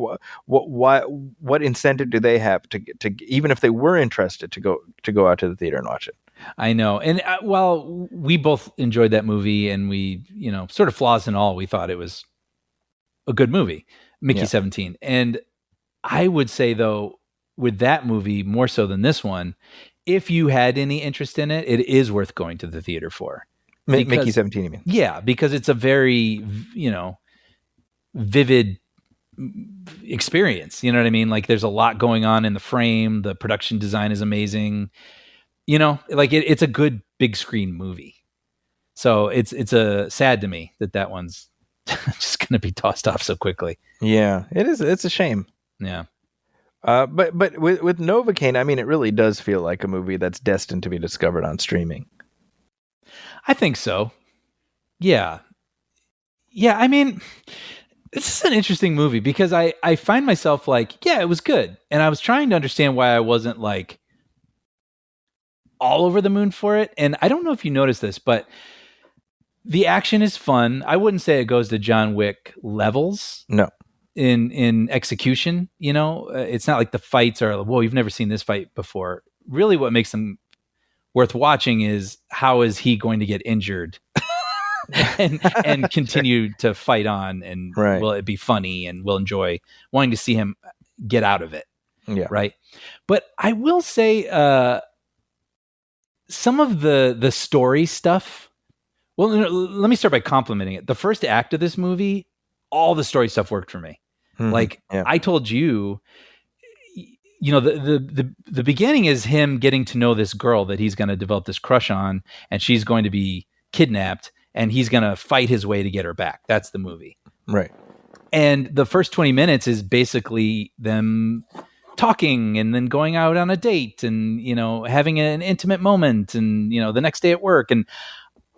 what incentive do they have to even if they were interested to go out to the theater and watch it?
I know. And while we both enjoyed that movie and we, sort of flaws and all, we thought it was a good movie, Mickey 17. And I would say, though, with that movie, more so than this one, if you had any interest in it, it is worth going to the theater for.
Mickey 17, you mean?
Yeah, because it's a very, vivid experience. You know what I mean? Like there's a lot going on in the frame. The production design is amazing. It's a good big screen movie. So it's a sad to me that one's just going to be tossed off so quickly.
Yeah, it is. It's a shame.
Yeah.
But with Novocaine, I mean, it really does feel like a movie that's destined to be discovered on streaming.
I think so. Yeah. Yeah. I mean, this is an interesting movie because I find myself like, yeah, it was good. And I was trying to understand why I wasn't like all over the moon for it. And I don't know if you noticed this, but the action is fun. I wouldn't say it goes to John Wick levels.
No.
In execution, it's not like the fights are, whoa, you've never seen this fight before. Really what makes them worth watching is how is he going to get injured and continue to fight on, and will it be funny, and we'll enjoy wanting to see him get out of it.
Yeah.
Right. But I will say some of the story stuff, well, let me start by complimenting it. The first act of this movie, all the story stuff worked for me. Mm-hmm. I told you, the beginning is him getting to know this girl that he's going to develop this crush on, and she's going to be kidnapped, and he's going to fight his way to get her back. That's the movie.
Right.
And the first 20 minutes is basically them talking and then going out on a date and, having an intimate moment and, the next day at work. And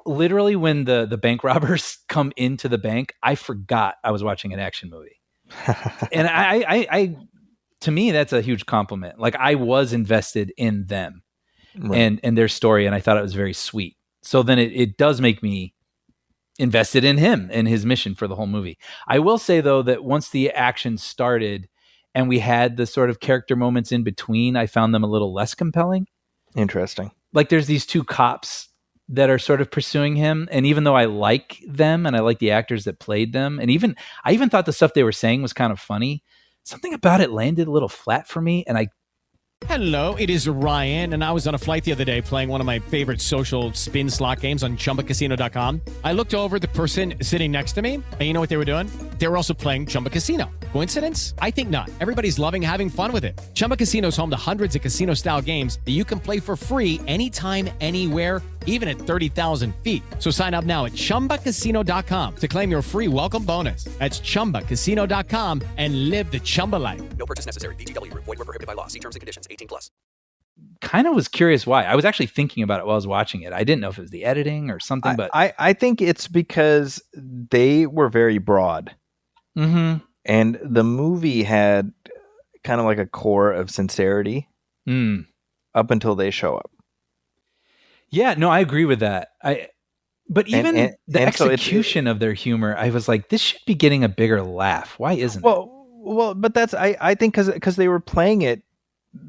literally when the bank robbers come into the bank, I forgot I was watching an action movie. And I to me, that's a huge compliment. Like I was invested in them and their story. And I thought it was very sweet. So then it does make me invested in him and his mission for the whole movie. I will say though, that once the action started and we had the sort of character moments in between, I found them a little less compelling.
Interesting.
Like there's these two cops that are sort of pursuing him. And even though I like them and I like the actors that played them, and I even thought the stuff they were saying was kind of funny, something about it landed a little flat for me. And
Hello, it is Ryan, and I was on a flight the other day playing one of my favorite social spin slot games on ChumbaCasino.com. I looked over at the person sitting next to me, and you know what they were doing? They were also playing Chumba Casino. Coincidence? I think not. Everybody's loving having fun with it. Chumba Casino is home to hundreds of casino-style games that you can play for free anytime, anywhere, even at 30,000 feet. So sign up now at ChumbaCasino.com to claim your free welcome bonus. That's ChumbaCasino.com and live the Chumba life.
No purchase necessary. VGW. Void where prohibited by law. See terms and conditions. 18+.
kind of was curious why. I was actually thinking about it while I was watching it. I didn't know if it was the editing or something, but
I think it's because they were very broad.
Mm-hmm.
And the movie had kind of like a core of sincerity up until they show up.
Yeah, no, I agree with that. But even the execution of their humor, I was like, this should be getting a bigger laugh. Why isn't it?
Well, but that's I think because they were playing it,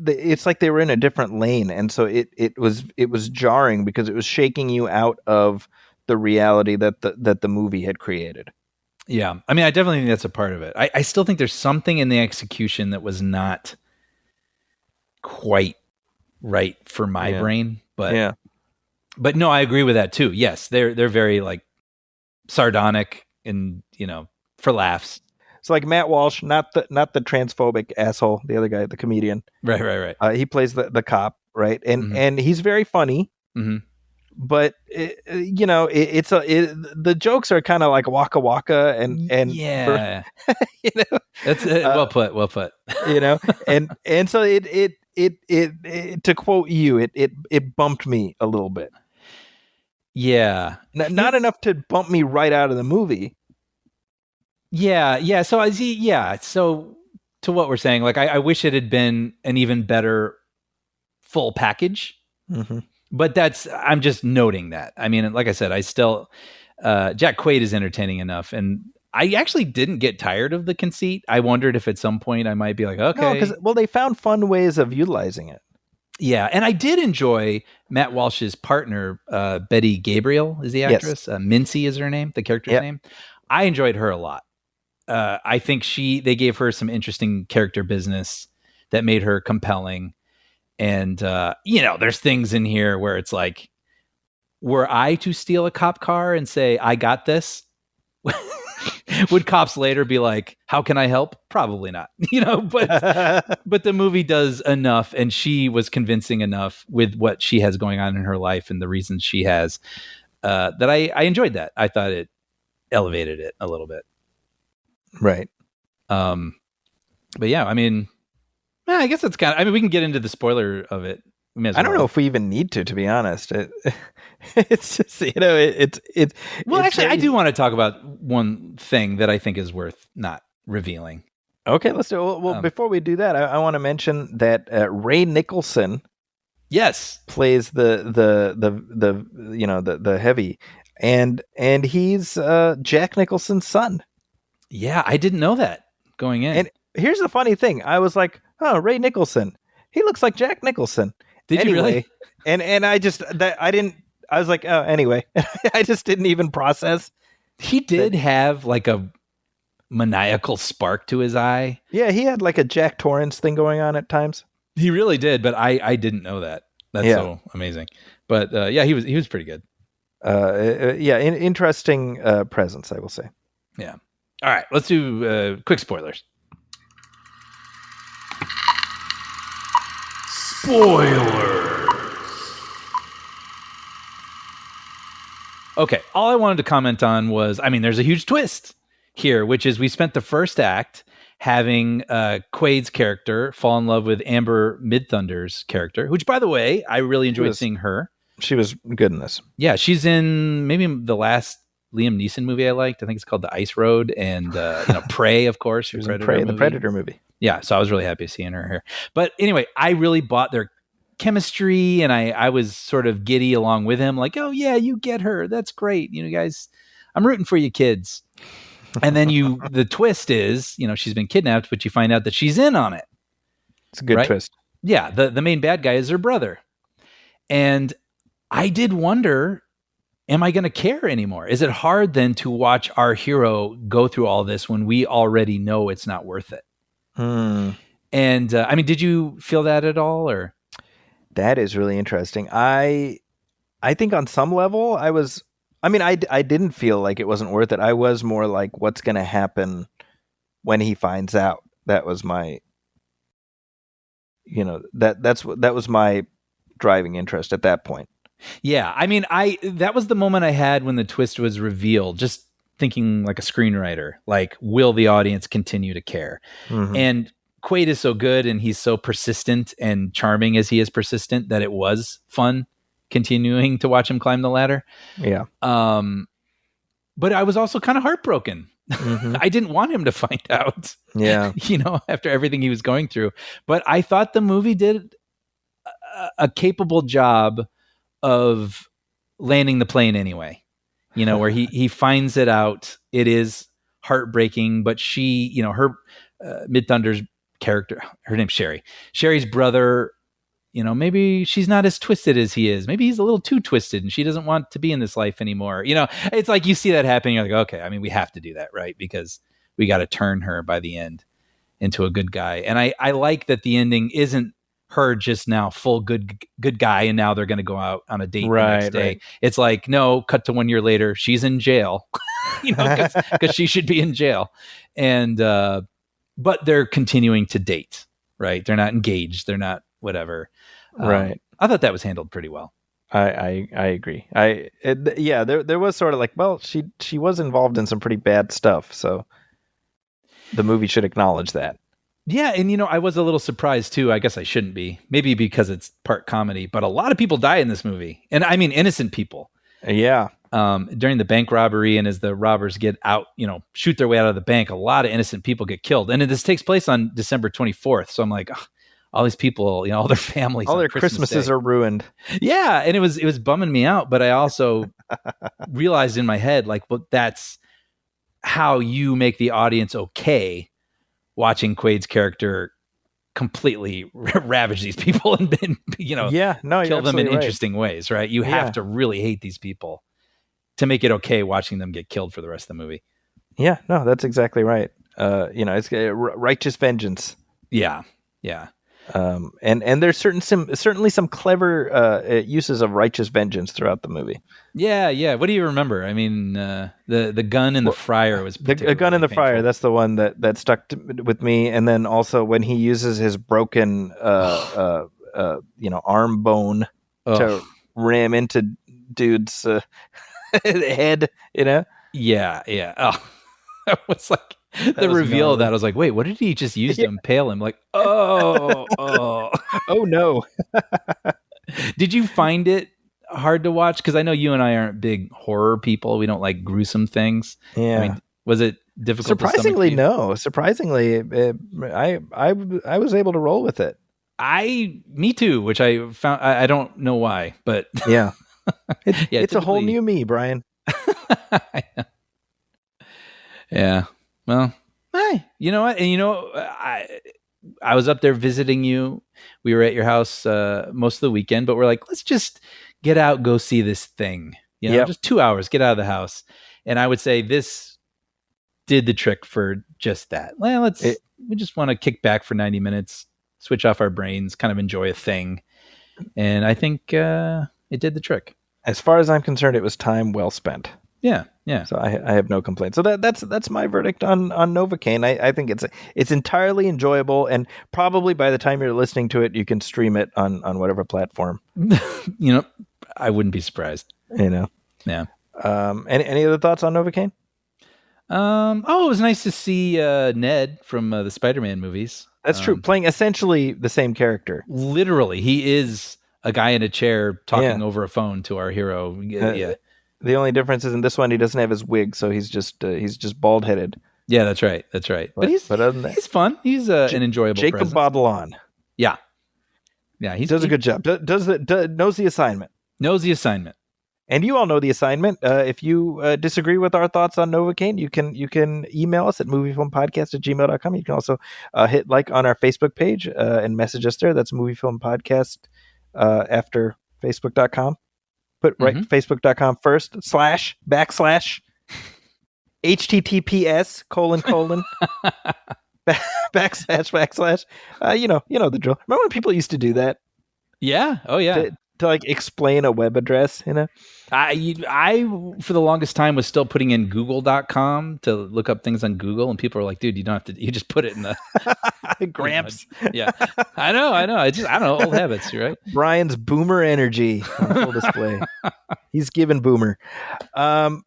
it's like they were in a different lane, and so it was jarring because it was shaking you out of the reality that the movie had created.
Yeah, I mean, I definitely think that's a part of it. I still think there's something in the execution that was not quite right for my brain, but but no, I agree with that too. Yes, they're very like sardonic and for laughs.
It's like Matt Walsh, not the transphobic asshole, the other guy, the comedian.
Right.
He plays the cop, right? And he's very funny. Mm-hmm. But the jokes are kind of like waka waka and
yeah, that's well put.
And so it to quote you, it bumped me a little bit.
Yeah,
not enough to bump me right out of the movie.
Yeah. So I see. Yeah. So to what we're saying, like I wish it had been an even better full package.
Mm-hmm.
But I'm just noting that. I mean, like I said, I still, Jack Quaid is entertaining enough. And I actually didn't get tired of the conceit. I wondered if at some point I might be like, okay.
No, because they found fun ways of utilizing it.
Yeah, and I did enjoy Matt Walsh's partner, Betty Gabriel is the
Yes.
actress. Mincy is her name, the character's
Yep.
name. I enjoyed her a lot. I think they gave her some interesting character business that made her compelling. And, there's things in here where it's like, were I to steal a cop car and say, I got this, would cops later be like, how can I help? Probably not, but the movie does enough, and she was convincing enough with what she has going on in her life and the reasons she has, that I enjoyed that. I thought it elevated it a little bit.
Right.
But yeah, I mean, I guess that's kind of, we can get into the spoiler of it.
I don't know if we even need to be honest. It's just, it's
well,
it's
actually,
very...
I do want to talk about one thing that I think is worth not revealing.
Okay, let's do it. Well, before we do that, I want to mention that Ray Nicholson,
yes,
plays the heavy, and he's Jack Nicholson's son.
Yeah, I didn't know that going in.
And here's the funny thing: I was like, "Oh, Ray Nicholson, he looks like Jack Nicholson."
Did you really?
And I just I didn't. I was like, oh, anyway. I just didn't even process.
He did have like a maniacal spark to his eye.
Yeah, he had like a Jack Torrance thing going on at times.
He really did, but I didn't know that. That's so amazing. But yeah, he was pretty good.
Interesting presence, I will say.
Yeah. All right, let's do quick spoilers.
Spoilers.
Okay, all I wanted to comment on was, there's a huge twist here, which is we spent the first act having Quaid's character fall in love with Amber Midthunder's character, which, by the way, I really enjoyed seeing her.
She was good in this.
Yeah, she's in maybe the last Liam Neeson movie I liked. I think it's called The Ice Road, and Prey, of course.
She was in Prey, the Predator movie.
Yeah, so I was really happy seeing her here. But anyway, I really bought their chemistry, and I was sort of giddy along with him, like, oh yeah, you get her, that's great, guys, I'm rooting for you kids. And then the twist is, she's been kidnapped, but you find out that she's in on it.
It's a good twist.
Yeah, the main bad guy is her brother. And I did wonder, am I going to care anymore? Is it hard then to watch our hero go through all this when we already know it's not worth it? And did you feel that at all, or?
That is really interesting. I think on some level I was, I didn't feel like it wasn't worth it. I was more like, what's going to happen when he finds out? That was my, that was my driving interest at that point.
Yeah. That was the moment I had when the twist was revealed, just thinking like a screenwriter, like, will the audience continue to care? Mm-hmm. And Quaid is so good, and he's so persistent and charming as he is persistent, that it was fun continuing to watch him climb the ladder.
Yeah.
But I was also kind of heartbroken. Mm-hmm. I didn't want him to find out.
Yeah.
After everything he was going through. But I thought the movie did a capable job of landing the plane anyway. Where he finds it out. It is heartbreaking, but she, her Midthunder's character, her name's Sherry. Sherry's brother, maybe she's not as twisted as he is. Maybe he's a little too twisted, and she doesn't want to be in this life anymore. It's like you see that happening. You're like, okay, we have to do that, right? Because we got to turn her by the end into a good guy. And I like that the ending isn't her just now full good guy, and now they're going to go out on a date the next day. Right. It's like, no, cut to 1 year later, she's in jail, because she should be in jail. And but they're continuing to date, right? They're not engaged. They're not whatever.
Right.
I thought that was handled pretty well.
I agree. There was sort of like, well, she was involved in some pretty bad stuff, so the movie should acknowledge that.
Yeah, and I was a little surprised too. I guess I shouldn't be. Maybe because it's part comedy, but a lot of people die in this movie. And innocent people.
Yeah.
During the bank robbery, and as the robbers get out, shoot their way out of the bank, a lot of innocent people get killed. And this takes place on December 24th. So I'm like, all these people, all their families,
all their Christmases are ruined.
Yeah. And it was bumming me out. But I also realized in my head, like, well, that's how you make the audience okay watching Quaid's character completely ravage these people and kill them in interesting ways, right? You have to really hate these people to make it okay watching them get killed for the rest of the movie.
Yeah, no, that's exactly right. It's righteous vengeance.
Yeah.
And there's certainly some clever uses of righteous vengeance throughout the movie.
Yeah. What do you remember? I mean, the gun in the fryer was
the gun in the fryer. That's the one that stuck with me. And then also when he uses his broken arm bone to ram into dude's head.
Yeah. Oh, that was like the reveal of that. I was like, wait, what did he just use to impale him? Like, oh
no.
Did you find it hard to watch? Because I know you and I aren't big horror people. We don't like gruesome things.
Yeah.
I mean, was it difficult?
Surprisingly, no. Surprisingly, I was able to roll with it.
Me too. Which I found. I don't know why, but
yeah, it's a whole new me, Brian.
Yeah. Well, hey, you know what? And I was up there visiting you. We were at your house most of the weekend, but we're like, let's just get out, go see this thing. Just 2 hours, get out of the house. And I would say this did the trick for just that. Well, we just want to kick back for 90 minutes, switch off our brains, kind of enjoy a thing. And I think it did the trick.
As far as I'm concerned, it was time well spent.
Yeah.
So I have no complaints. So that's my verdict on Novocaine. I think it's entirely enjoyable, and probably by the time you're listening to it, you can stream it on whatever platform.
I wouldn't be surprised.
Yeah. Any other thoughts on Novocaine?
It was nice to see Ned from the Spider-Man movies.
That's true. Playing essentially the same character.
Literally, he is a guy in a chair talking over a phone to our hero.
The only difference is in this one he doesn't have his wig, so he's just bald headed.
Yeah, that's right. But he's other than that, he's fun. He's an enjoyable
Jacob
presence.
Batalon.
Yeah,
he does a good job. Knows the assignment. And you all know the assignment. If you disagree with our thoughts on Novocaine, you can email us at moviefilmpodcast@gmail.com. You can also hit like on our Facebook page and message us there. That's moviefilmpodcast after facebook.com. Put facebook.com first / // https : / you know the drill. Remember when people used to do that?
Yeah. Oh yeah.
To like explain a web address,
I for the longest time was still putting in google.com to look up things on Google, and people are like, dude, you don't have to, you just put it in the
Gramps.
Yeah. I know. I don't know, old habits, right?
Brian's boomer energy on full display. He's given boomer. We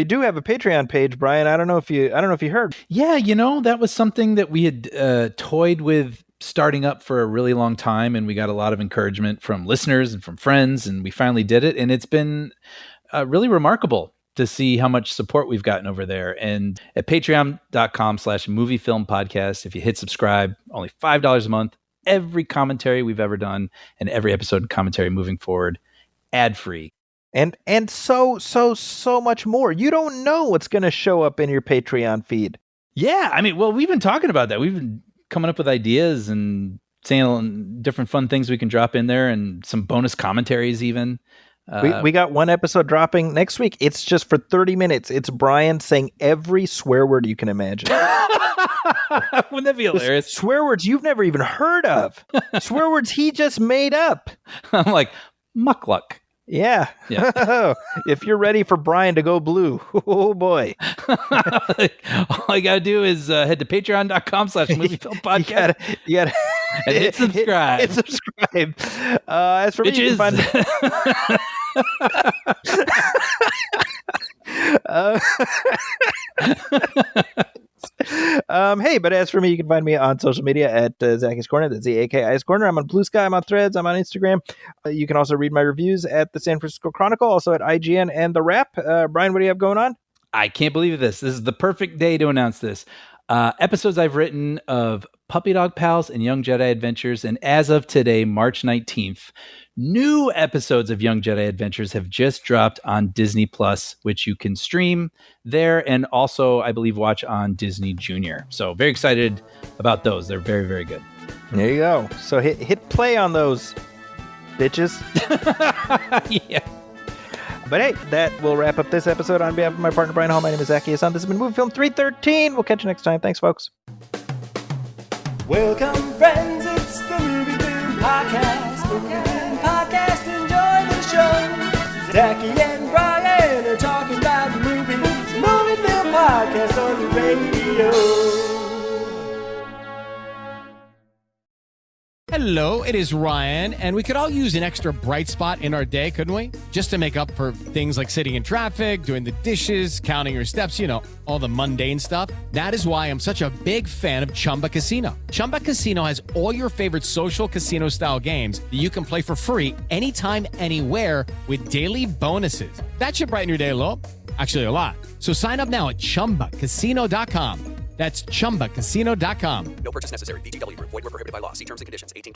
do have a Patreon page, Brian. I don't know if you heard.
Yeah, that was something that we had toyed with starting up for a really long time, and we got a lot of encouragement from listeners and from friends, and we finally did it, and it's been really remarkable to see how much support we've gotten over there. And at patreon.com/moviefilmpodcast, if you hit subscribe, only $5 a month, every commentary we've ever done and every episode commentary moving forward, ad-free.
And so much more. You don't know what's going to show up in your Patreon feed.
Yeah, I mean, well, we've been talking about that. We've been coming up with ideas and saying different fun things we can drop in there, and some bonus commentaries even.
We got one episode dropping next week. It's just for 30 minutes. It's Brian saying every swear word you can imagine.
Wouldn't that be hilarious?
Swear words you've never even heard of. Swear words he just made up.
I'm like, muckluck.
Yeah. If you're ready for Brian to go blue, oh boy.
All you got to do is head to patreon.com/moviefilmpodcast.
You gotta
and hit subscribe.
Hit subscribe. As for me, you can find but as for me, you can find me on social media at Zacky's Corner. That's ZAKI's Corner. I'm on Blue Sky. I'm on Threads. I'm on Instagram. You can also read my reviews at the San Francisco Chronicle, also at IGN and The Wrap. Brian, what do you have going on?
I can't believe this. This is the perfect day to announce this. Episodes I've written of Puppy Dog Pals and Young Jedi Adventures. And as of today, March 19th, new episodes of Young Jedi Adventures have just dropped on Disney Plus, which you can stream there and also, I believe, watch on Disney Junior. So very excited about those. They're very, very good.
There you go. So hit play on those, bitches.
Yeah.
But hey, that will wrap up this episode. On behalf of my partner, Brian Hall, my name is Zach Yason. This has been Movie Film 313. We'll catch you next time. Thanks, folks.
Welcome, friends, it's the Movie Film Podcast. Movie Film Podcast, enjoy the show. Zachy and Brian are talking about movies. Movie Film Podcast on the radio.
Hello, it is Ryan, and we could all use an extra bright spot in our day, couldn't we? Just to make up for things like sitting in traffic, doing the dishes, counting your steps, you know, all the mundane stuff. That is why I'm such a big fan of Chumba Casino. Chumba Casino has all your favorite social casino-style games that you can play for free anytime, anywhere with daily bonuses. That should brighten your day a little. Actually, a lot. So sign up now at ChumbaCasino.com. That's ChumbaCasino.com.
No purchase necessary. VGW Group. Void where prohibited by law. See terms and conditions. 18+.